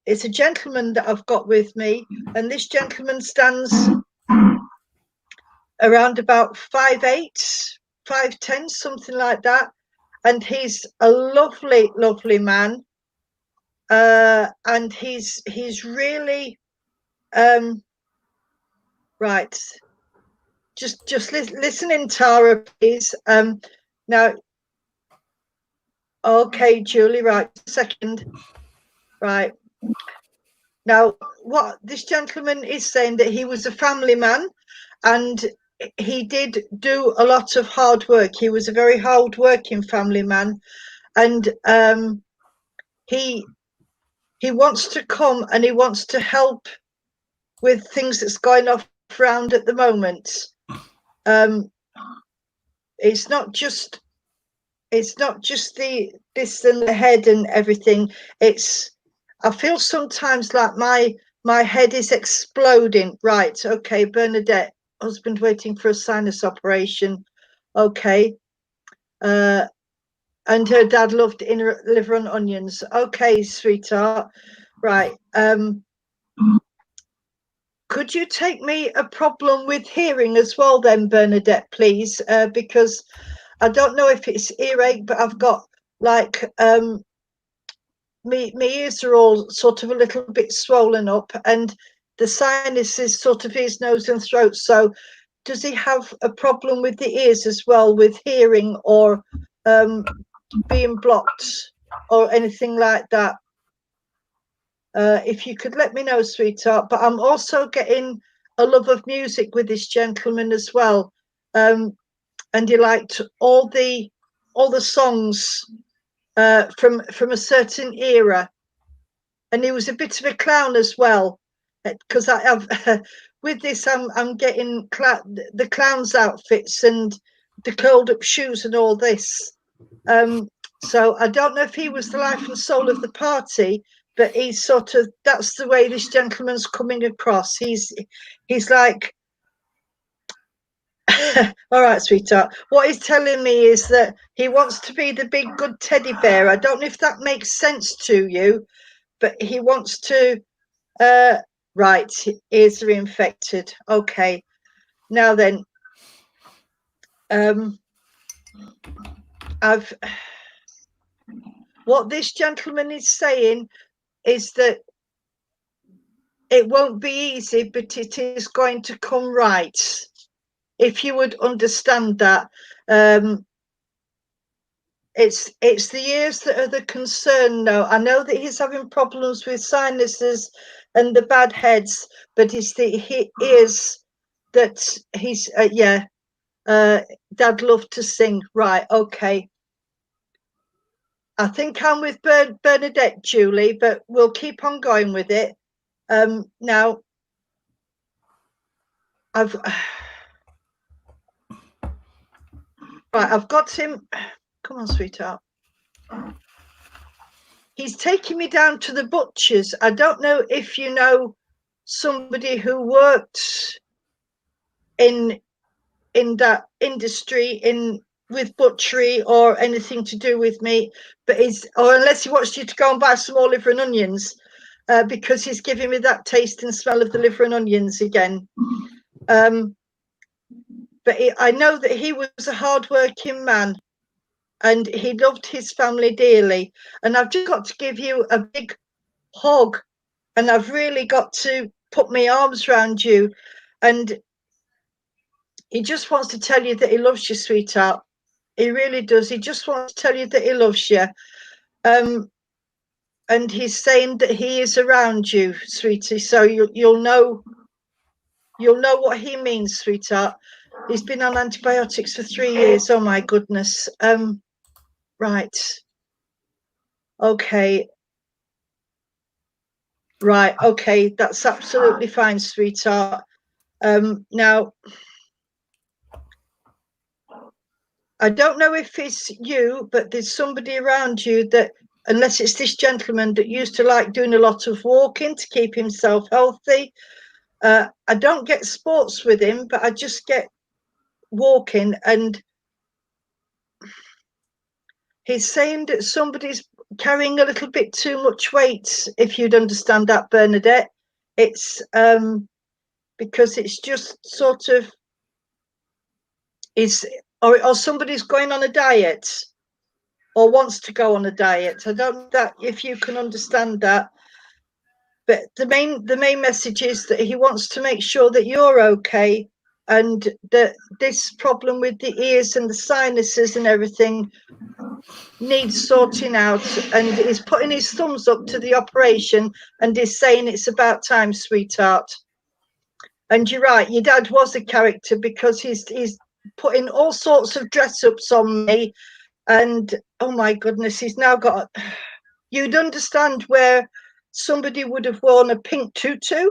It's a gentleman that I've got with me, and this gentleman stands around about 5'8", 5'10", something like that. And he's a lovely, lovely man. And he's really right. Just listen in, Tara, please. Now, okay, Julie, right, second. Right. Now, what this gentleman is saying, that he was a family man, and he did do a lot of hard work. He was a very hard working family man, and he wants to come and he wants to help with things that's going off around at the moment. It's not just the this and the head and everything. I feel sometimes like my head is exploding. Right, okay, Bernadette, husband waiting for a sinus operation. Okay. And her dad loved liver and onions. Okay, sweetheart. Right. Could you take me a problem with hearing as well then, Bernadette, please? Because I don't know if it's earache, but I've got like my ears are all sort of a little bit swollen up, and the sinus is sort of his nose and throat. So does he have a problem with the ears as well, with hearing, or being blocked or anything like that? If you could let me know, sweetheart. But I'm also getting a love of music with this gentleman as well, and he liked all the songs from a certain era, and he was a bit of a clown as well, because I have with this I'm getting the clown's outfits and the curled up shoes and all this. So I don't know if he was the life and soul of the party, but he's sort of, that's the way this gentleman's coming across. He's like, all right, sweetheart. What he's telling me is that he wants to be the big good teddy bear. I don't know if that makes sense to you, but he wants to. Right, ears are infected. Okay, now then, what this gentleman is saying is that it won't be easy, but it is going to come right. If you would understand that. It's the ears that are the concern now. I know that he's having problems with sinuses and the bad heads, but it's the ears that he's Dad loved to sing. Right, okay. I think I'm with Bernadette, Julie, but we'll keep on going with it. Now, I've got him. Come on, sweetheart. He's taking me down to the butcher's. I don't know if you know somebody who worked in that industry with butchery or anything to do with meat, but or unless he wants you to go and buy some more liver and onions, because he's giving me that taste and smell of the liver and onions again. But I know that he was a hard-working man, and he loved his family dearly. And I've just got to give you a big hug, and I've really got to put my arms around you. And he just wants to tell you that he loves you, sweetheart. He really does. He just wants to tell you that he loves you. And he's saying that he is around you, sweetie. So you'll know what he means, sweetheart. He's been on antibiotics for 3 years. Oh my goodness. Right. Okay. Right. Okay. That's absolutely fine, sweetheart. Now, I don't know if it's you, but there's somebody around you that, unless it's this gentleman that used to like doing a lot of walking to keep himself healthy. I don't get sports with him, but I just get walking, and he's saying that somebody's carrying a little bit too much weight, if you'd understand that, Bernadette. It's because it's just sort of or somebody's going on a diet or wants to go on a diet. I don't know that if you can understand that, but the main message is that he wants to make sure that you're okay, and that this problem with the ears and the sinuses and everything needs sorting out, and he's putting his thumbs up to the operation and is saying it's about time, sweetheart. And you're right, your dad was a character, because he's putting all sorts of dress ups on me, and oh my goodness, he's now got, you'd understand where somebody would have worn a pink tutu,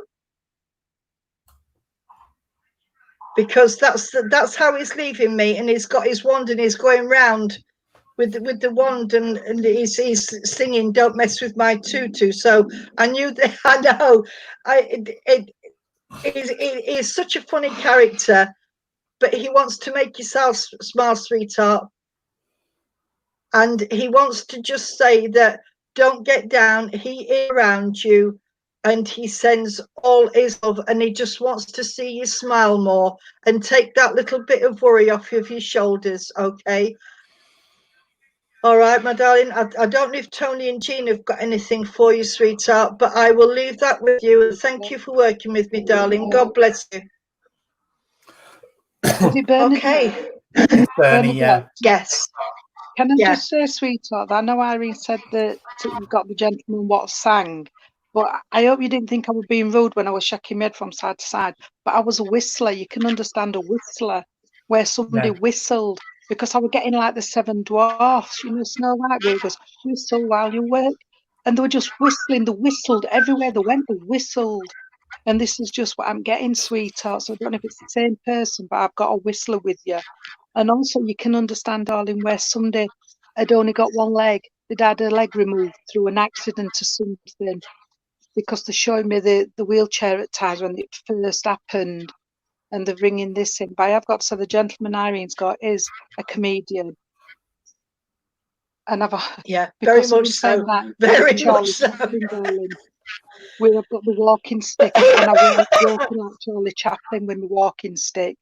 because that's how he's leaving me. And he's got his wand and he's going round with the wand, and he's singing "Don't Mess With My Tutu." So I knew that. I know he's such a funny character, but he wants to make yourself smile, sweetheart. And he wants to just say that don't get down. He is around you, and he sends all his love, and he just wants to see you smile more and take that little bit of worry off of your shoulders. Okay. All right, my darling. I don't know if Tony and Jean have got anything for you, sweetheart, but I will leave that with you. Thank you for working with me, darling. God bless you. Is it Bernadette? Okay. Bernie, yeah. Yes. Can I just say, sweetheart, I know Irene said that you got the gentleman what sang, but I hope you didn't think I was being rude when I was shaking my head from side to side. But I was a whistler. You can understand a whistler, where somebody whistled, because I was getting like the Seven Dwarfs, Snow White, where it goes, whistle while you work. And they were just whistling. They whistled everywhere they went. They whistled. And this is just what I'm getting, sweetheart. So I don't know if it's the same person, but I've got a whistler with you. And also, you can understand, darling, where somebody had only got one leg. They'd had a leg removed through an accident or something, because they're showing me the wheelchair at times when it first happened, and they're bringing this in. But I've got to say, the gentleman Irene's got is a comedian. And very much so. Very much so. Darling, where I've got the walking stick, and I walk walking like Charlie Chaplin with my walking stick.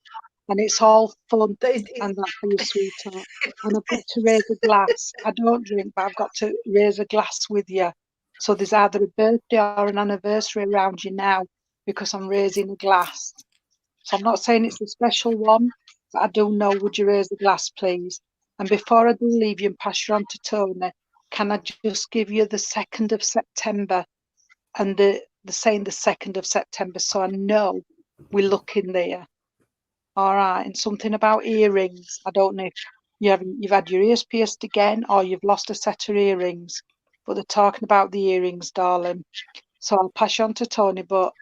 And it's all fun, and that's for you, sweetheart. And I've got to raise a glass. I don't drink, but I've got to raise a glass with you. So there's either a birthday or an anniversary around you now, because I'm raising a glass. So I'm not saying it's a special one, but I do know, would you raise a glass, please? And before I do leave you and pass you on to Tony, can I just give you the 2nd of September, and the saying the 2nd of September, so I know we're looking there. All right, and something about earrings. I don't know if you've had your ears pierced again, or you've lost a set of earrings, but they're talking about the earrings, darling. So I'll pass you on to Tony, but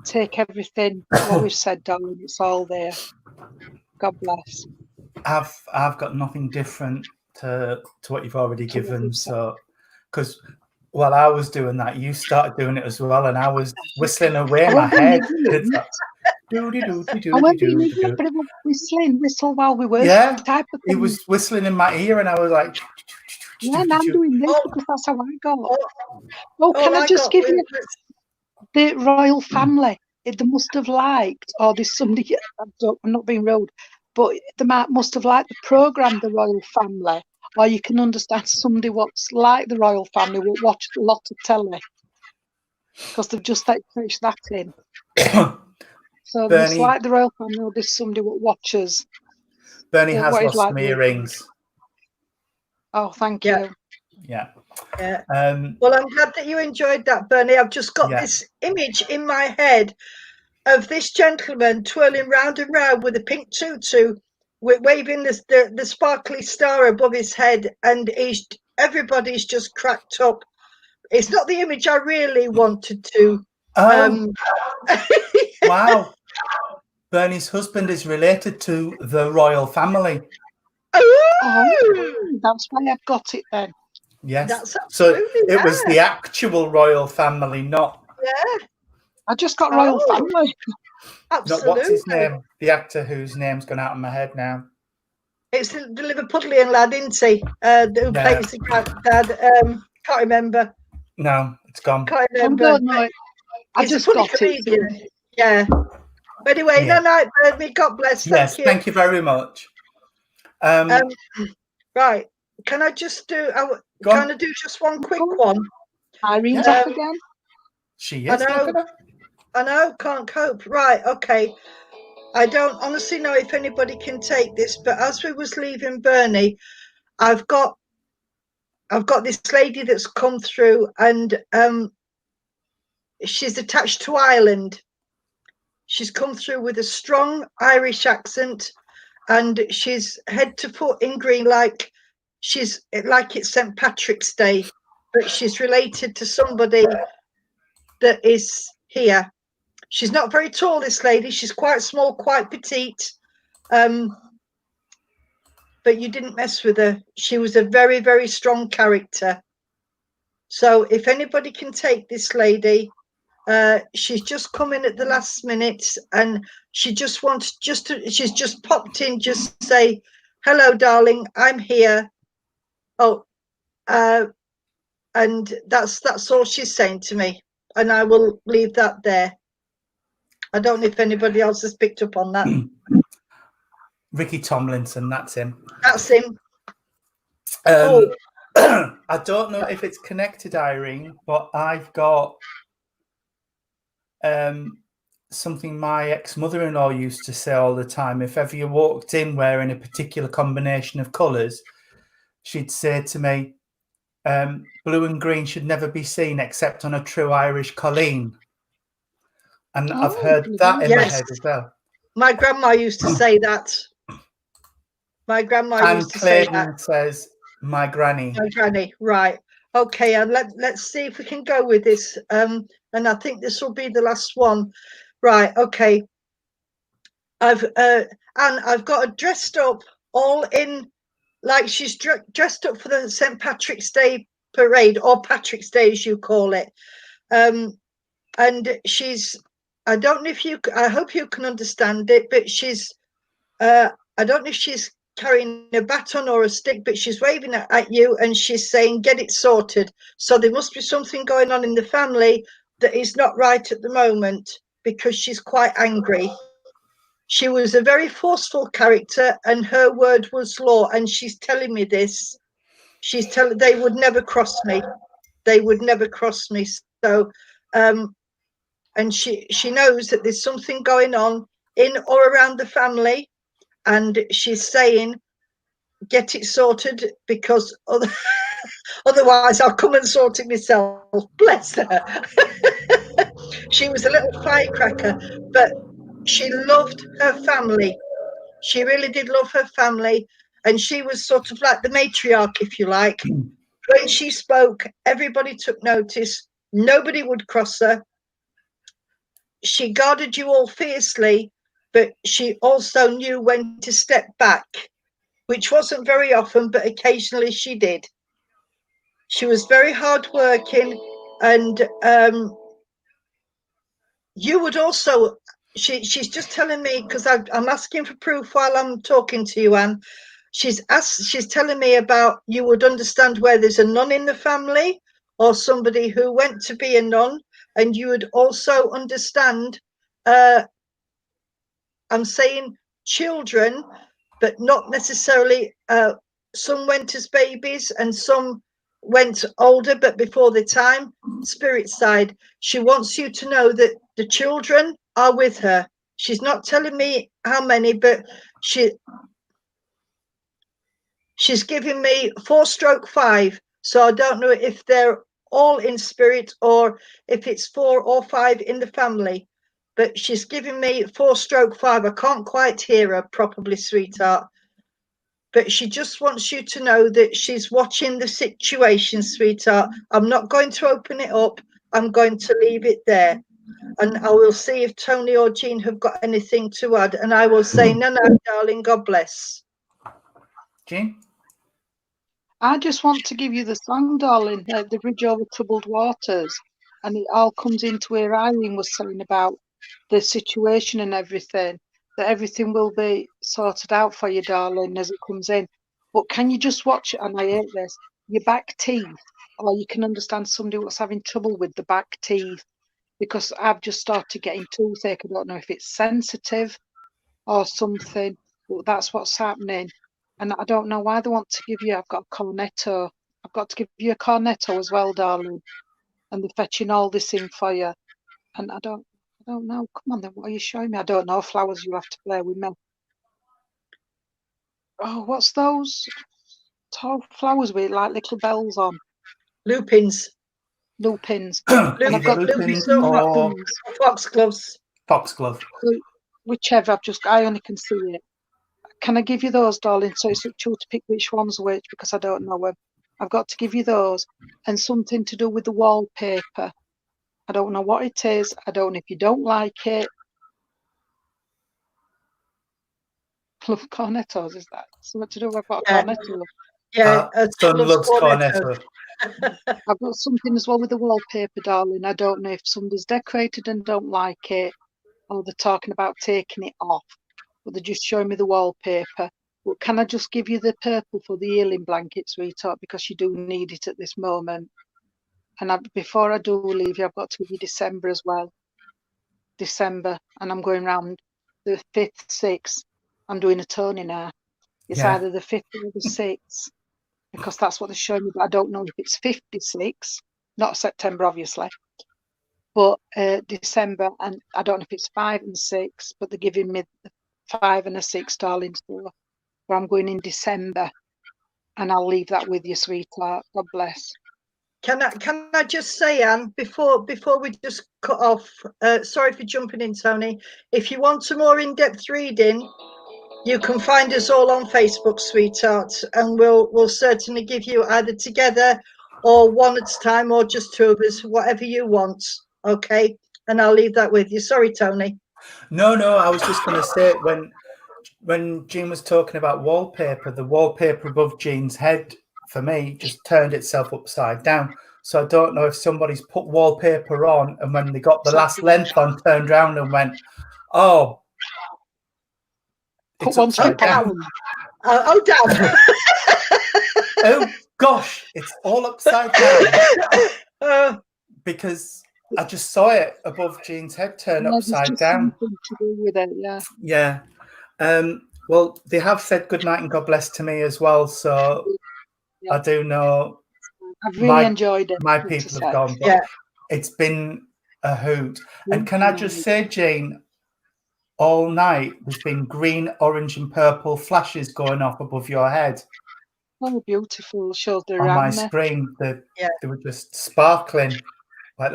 take everything what we've said, darling. It's all there. God bless. I've got nothing different to what you've already To what given. we've said. So, because while I was doing that, you started doing it as well, and I was whistling away in my head. It's like, I won't be in but whistle while we work. yeah, Type of he thing. was whistling in my ear, and I was like, Yeah, and I'm doing this because that's how I got. Oh, can I just give you the royal family? They must have liked, or there's somebody. I'm not being rude, but they must have liked the program, The Royal Family, or you can understand somebody what's like the royal family will watch a lot of telly because they've just touched that in. So Bernie, it's like the royal family, or there's somebody what watches. Bernie has what lost like me earrings. Oh, thank you. Yeah. Well, I'm glad that you enjoyed that, Bernie. I've just got this image in my head of this gentleman twirling round and round with a pink tutu, waving the sparkly star above his head, and everybody's just cracked up. It's not the image I really wanted to. Wow. Bernie's husband is related to the royal family. Oh, that's why I've got it then. Yes. So it was the actual royal family, not. Yeah. I just got royal family. Absolutely. Not what's his name? The actor whose name's gone out of my head now. It's the Liverpudlian lad, isn't he? Who plays the dad? Can't remember. No, it's gone. Can't remember. I don't know. I just got comedian. It. Yeah. But anyway, no, God bless. Thank you. Thank you very much. Right. Can I just do? Can I do just one quick one? Irene's off again. She is. I know. Can't cope. Right. Okay. I don't honestly know if anybody can take this, but as we was leaving Bernie, I've got this lady that's come through, and she's attached to Ireland. She's come through with a strong Irish accent, and she's head to foot in green, like it's St. Patrick's Day, but she's related to somebody that is here. She's not very tall, this lady. She's quite small, quite petite. But you didn't mess with her. She was a very, very strong character. So if anybody can take this lady, she's just come in at the last minute, and she just wants she's just popped in, just say, hello, darling, I'm here. Oh, and that's all she's saying to me. And I will leave that there. I don't know if anybody else has picked up on that. Ricky Tomlinson, that's him. That's him. I don't know if it's connected, Irene, but I've got something my ex-mother-in-law used to say all the time. If ever you walked in wearing a particular combination of colours, she'd say to me, blue and green should never be seen except on a true Irish colleen. And I've heard that in my head as well. My grandma used to say that. My grandma used to say that. And says, my granny. My granny, right. Okay, and let's see if we can go with this. And I think this will be the last one. Right, okay. I've got her dressed up all in, like she's dressed up for the St. Patrick's Day parade, or Patrick's Day as you call it. And she's, I don't know if I hope you can understand it, but she's, I don't know if she's carrying a baton or a stick, but she's waving it at you, and she's saying, get it sorted. So there must be something going on in the family that is not right at the moment, because she's quite angry. She was a very forceful character, and her word was law, and she's telling me this. She's telling, they would never cross me. They would never cross me. So, and she knows that there's something going on in or around the family, and she's saying, get it sorted, because otherwise I'll come and sort it myself. Bless her. She was a little firecracker, but she loved her family. She really did love her family, and she was sort of like the matriarch, if you like. When she spoke, everybody took notice. Nobody would cross her. She guarded you all fiercely, but she also knew when to step back, which wasn't very often, but occasionally she did. She was very hardworking, and you would also, she's just telling me, because I'm asking for proof while I'm talking to you, Anne. She's telling me about, you would understand where there's a nun in the family or somebody who went to be a nun, and you would also understand, I'm saying children, but not necessarily, some went as babies and some went older, but before the time. Spirit side, she wants you to know that the children are with her. She's not telling me how many, but she's giving me 4/5. So I don't know if they're all in spirit or if it's 4 or 5 in the family, but she's giving me 4/5. I can't quite hear her properly, sweetheart, but she just wants you to know that she's watching the situation, sweetheart. I'm not going to open it up. I'm going to leave it there. And I will see if Tony or Jean have got anything to add. And I will say, no, darling, God bless. Jean? I just want to give you the song, darling, The Bridge Over Troubled Waters. And it all comes into where Irene was saying about the situation and everything, that everything will be sorted out for you, darling, as it comes in. But can you just watch it? And I hate this, your back teeth, or you can understand somebody who's having trouble with the back teeth, because I've just started getting toothache. I don't know if it's sensitive or something, but that's what's happening. And I don't know why they want to give you, I've got a cornetto. I've got to give you a cornetto as well, darling. And they're fetching all this in for you. And I don't know. Come on then, what are you showing me? I don't know. Flowers, you have to play with me. Oh, what's those tall flowers with like little bells on? Lupins. Lupins. Either And I've got lupins two or buttons. Foxgloves. foxglove. So whichever, I only can see it. Can I give you those, darling? So it's up to you to pick which one's which, because I don't know them. I've got to give you those, and something to do with the wallpaper. I don't know what it is. I don't know if you don't like it. Love cornettos, is that something to do with a cornetto? Yeah, son loves cornetto. I've got something as well with the wallpaper, darling. I don't know if somebody's decorated and don't like it, or they're talking about taking it off, but they're just showing me the wallpaper. But can I just give you the purple for the healing blanket, sweetheart, because you do need it at this moment. And before I do leave you, I've got to give you December as well. December, and I'm going round the 5th, 6th. I'm doing a Tony now. It's either the 5th or the 6th, because that's what they're showing me. But I don't know if it's 56, not September, obviously, but December, and I don't know if it's 5 and 6, but they're giving me the 5 and a 6, darling. So I'm going in December, and I'll leave that with you, sweetheart. God bless. Can I just say, Anne, before we just cut off, sorry for jumping in, Tony. If you want some more in-depth reading, you can find us all on Facebook, sweetheart, and we'll certainly give you either together or one at a time, or just 2 of us, whatever you want. Okay, and I'll leave that with you. Sorry, Tony. No, I was just going to say, when Jean was talking about wallpaper, the wallpaper above Jean's head for me just turned itself upside down. So I don't know if somebody's put wallpaper on, and when they got the last length on, turned around and went, "Oh, it's upside down." Oh, damn. Oh gosh, it's all upside down. Because I just saw it above Jean's head turn upside down. Something to do with it, yeah. Yeah. Well, they have said good night and God bless to me as well, so I do know I've really enjoyed it. My people have gone, but it's been a hoot. And can I just say, Jane, all night there's been green, orange, and purple flashes going off above your head. Oh, beautiful! Shows the on my screen. They were just sparkling, like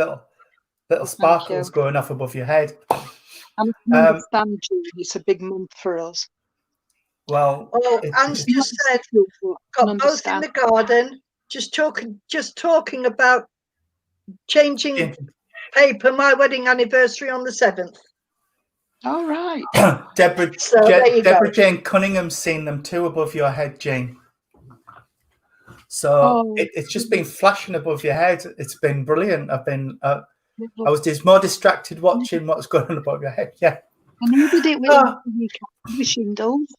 little sparkles going off above your head. I understand you. It's a big month for us. Well, Anne's just said, got both in the garden, just talking about changing paper, my wedding anniversary on the 7th. All right. Deborah, So there you Deborah go. Jane Cunningham's seen them too above your head, Jane. So it's just been flashing above your head. It's been brilliant. I was just more distracted watching what's going on above your head. Yeah. And who did it with shingles?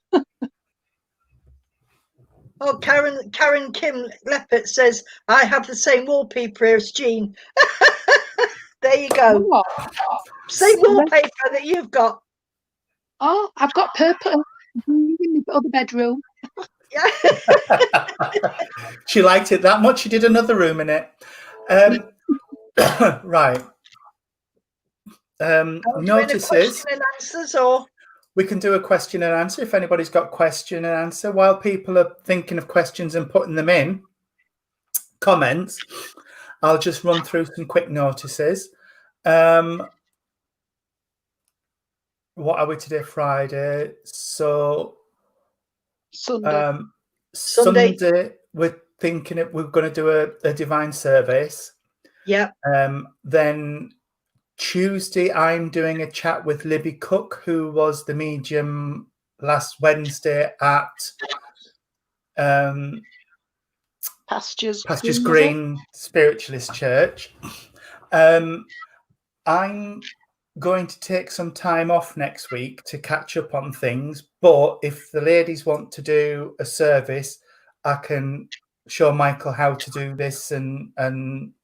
Oh, Karen Kim Leppert says, I have the same wallpaper as Jean. There you go. Oh, Same wallpaper that you've got. Oh, I've got purple in the other bedroom. Yeah. She liked it that much. She did another room in it. Right. Notices. Question and answers, or we can do a question and answer if anybody's got question and answer. While people are thinking of questions and putting them in comments, I'll just run through some quick notices. What are we today? Friday. So Sunday we're thinking we're going to do a divine service. Yeah. Then Tuesday, I'm doing a chat with Libby Cook, who was the medium last Wednesday at Pastures Green Spiritualist Church. I'm going to take some time off next week to catch up on things, but if the ladies want to do a service, I can show Michael how to do this, and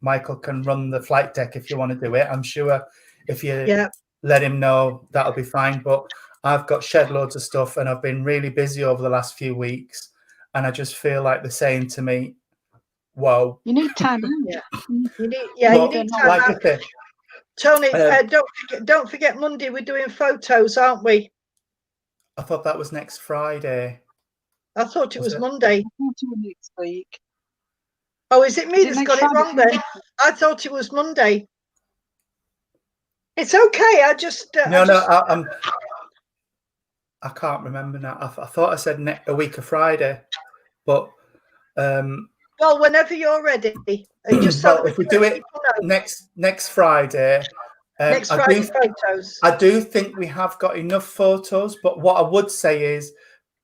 Michael can run the flight deck if you want to do it. I'm sure if you let him know, that'll be fine. But I've got shed loads of stuff and I've been really busy over the last few weeks, and I just feel like they're saying to me, whoa, you need time out. You need time out. Tony, don't forget Monday we're doing photos, aren't we? I thought that was next Friday. I thought it was Monday. I thought it was next week. Oh, is it me that's got it wrong then? I thought it was Monday. It's okay. I can't remember now. I thought I said a week of Friday, but well, whenever you're ready. Just so if we do it next Friday. Next Friday photos. I do think we have got enough photos, but what I would say is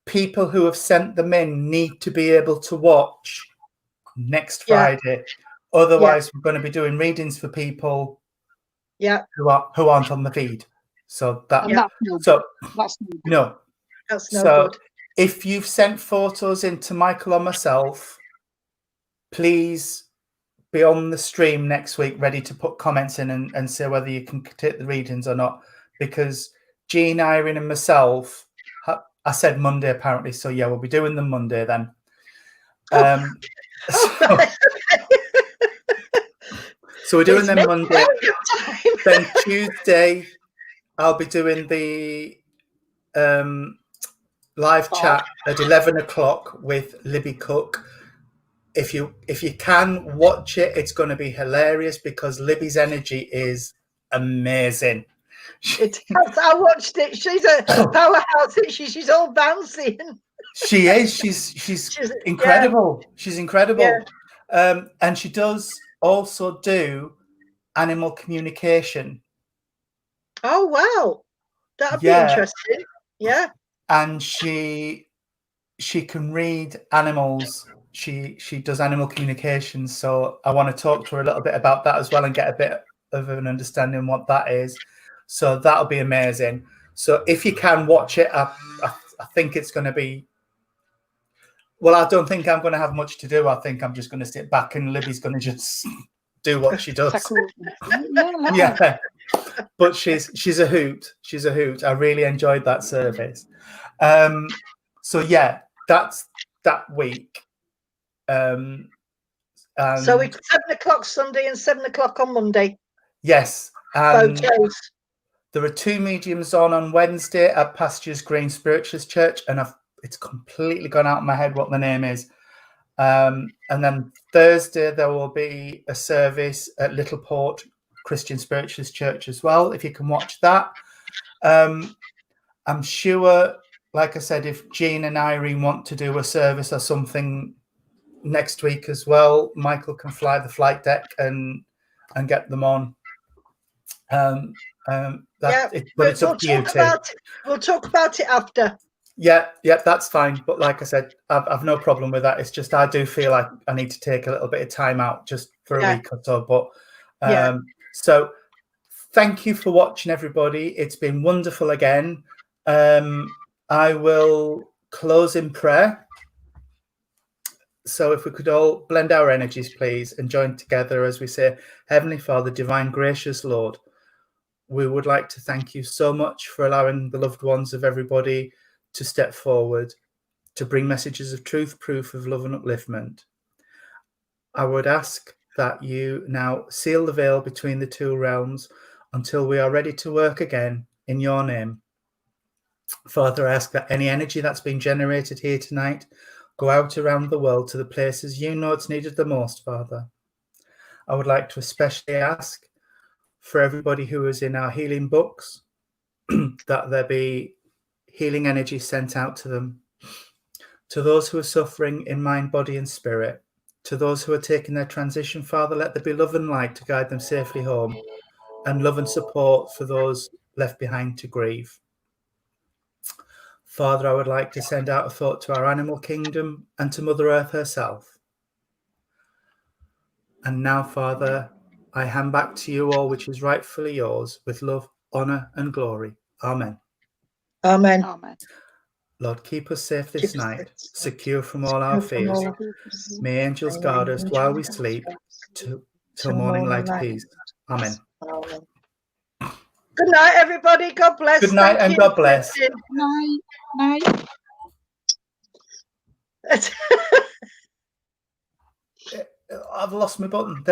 people who have sent them in need to be able to watch next Friday. Otherwise, we're going to be doing readings for people who aren't on the feed. So that's no good. If you've sent photos in to Michael or myself, please be on the stream next week ready to put comments in and say whether you can take the readings or not, because Jean, Irene and myself, I said Monday apparently, so yeah, we'll be doing them Monday then. So we're doing them Monday. Then Tuesday I'll be doing the live chat at 11 o'clock with Libby Cook. If you can watch it, it's going to be hilarious because Libby's energy is amazing. I watched it. She's a powerhouse. She's all bouncy. She is. She's incredible. She's incredible. Yeah. And she does also do animal communication. Oh wow, that'd be interesting. Yeah. And she can read animals. She does animal communication, so I want to talk to her a little bit about that as well and get a bit of an understanding what that is. So that'll be amazing. So if you can watch it, I think it's going to be. Well, I don't think I'm going to have much to do. I think I'm just going to sit back and Libby's going to just do what she does. Yeah, but she's a hoot. She's a hoot. I really enjoyed that service. So yeah, that's that week. So it's 7 o'clock Sunday and 7 o'clock on Monday. Yes. Photos. There are 2 mediums on Wednesday at Pastures Green Spiritualist Church, and it's completely gone out of my head what the name is. And then Thursday there will be a service at Littleport Christian Spiritualist Church as well, if you can watch that. I'm sure, like I said, if Jean and Irene want to do a service or something next week as well, Michael can fly the flight deck and and get them on. But it's up to you, Tim. We'll talk about it after. Yeah, that's fine. But like I said, I've no problem with that. It's just I do feel like I need to take a little bit of time out just for a week or so. But so thank you for watching, everybody. It's been wonderful again. I will close in prayer. So if we could all blend our energies, please, and join together as we say, Heavenly Father, Divine, Gracious Lord, we would like to thank you so much for allowing the loved ones of everybody to step forward, to bring messages of truth, proof of love and upliftment. I would ask that you now seal the veil between the two realms until we are ready to work again in your name. Father, I ask that any energy that's been generated here tonight go out around the world to the places you know it's needed the most, Father. I would like to especially ask for everybody who is in our healing books that there be healing energy sent out to them. To those who are suffering in mind, body and spirit, to those who are taking their transition, Father, let there be love and light to guide them safely home, and love and support for those left behind to grieve. Father, I would like to send out a thought to our animal kingdom and to Mother Earth herself. And now, Father, I hand back to you all which is rightfully yours, with love, honour and glory. Amen. Amen. Amen. Lord, keep us safe this night, secure from all our fears. Fears. May angels guard us while we sleep, till morning light peace. Amen. Amen. Good night, everybody. God bless. Good night and God bless. Night. I've lost my button. There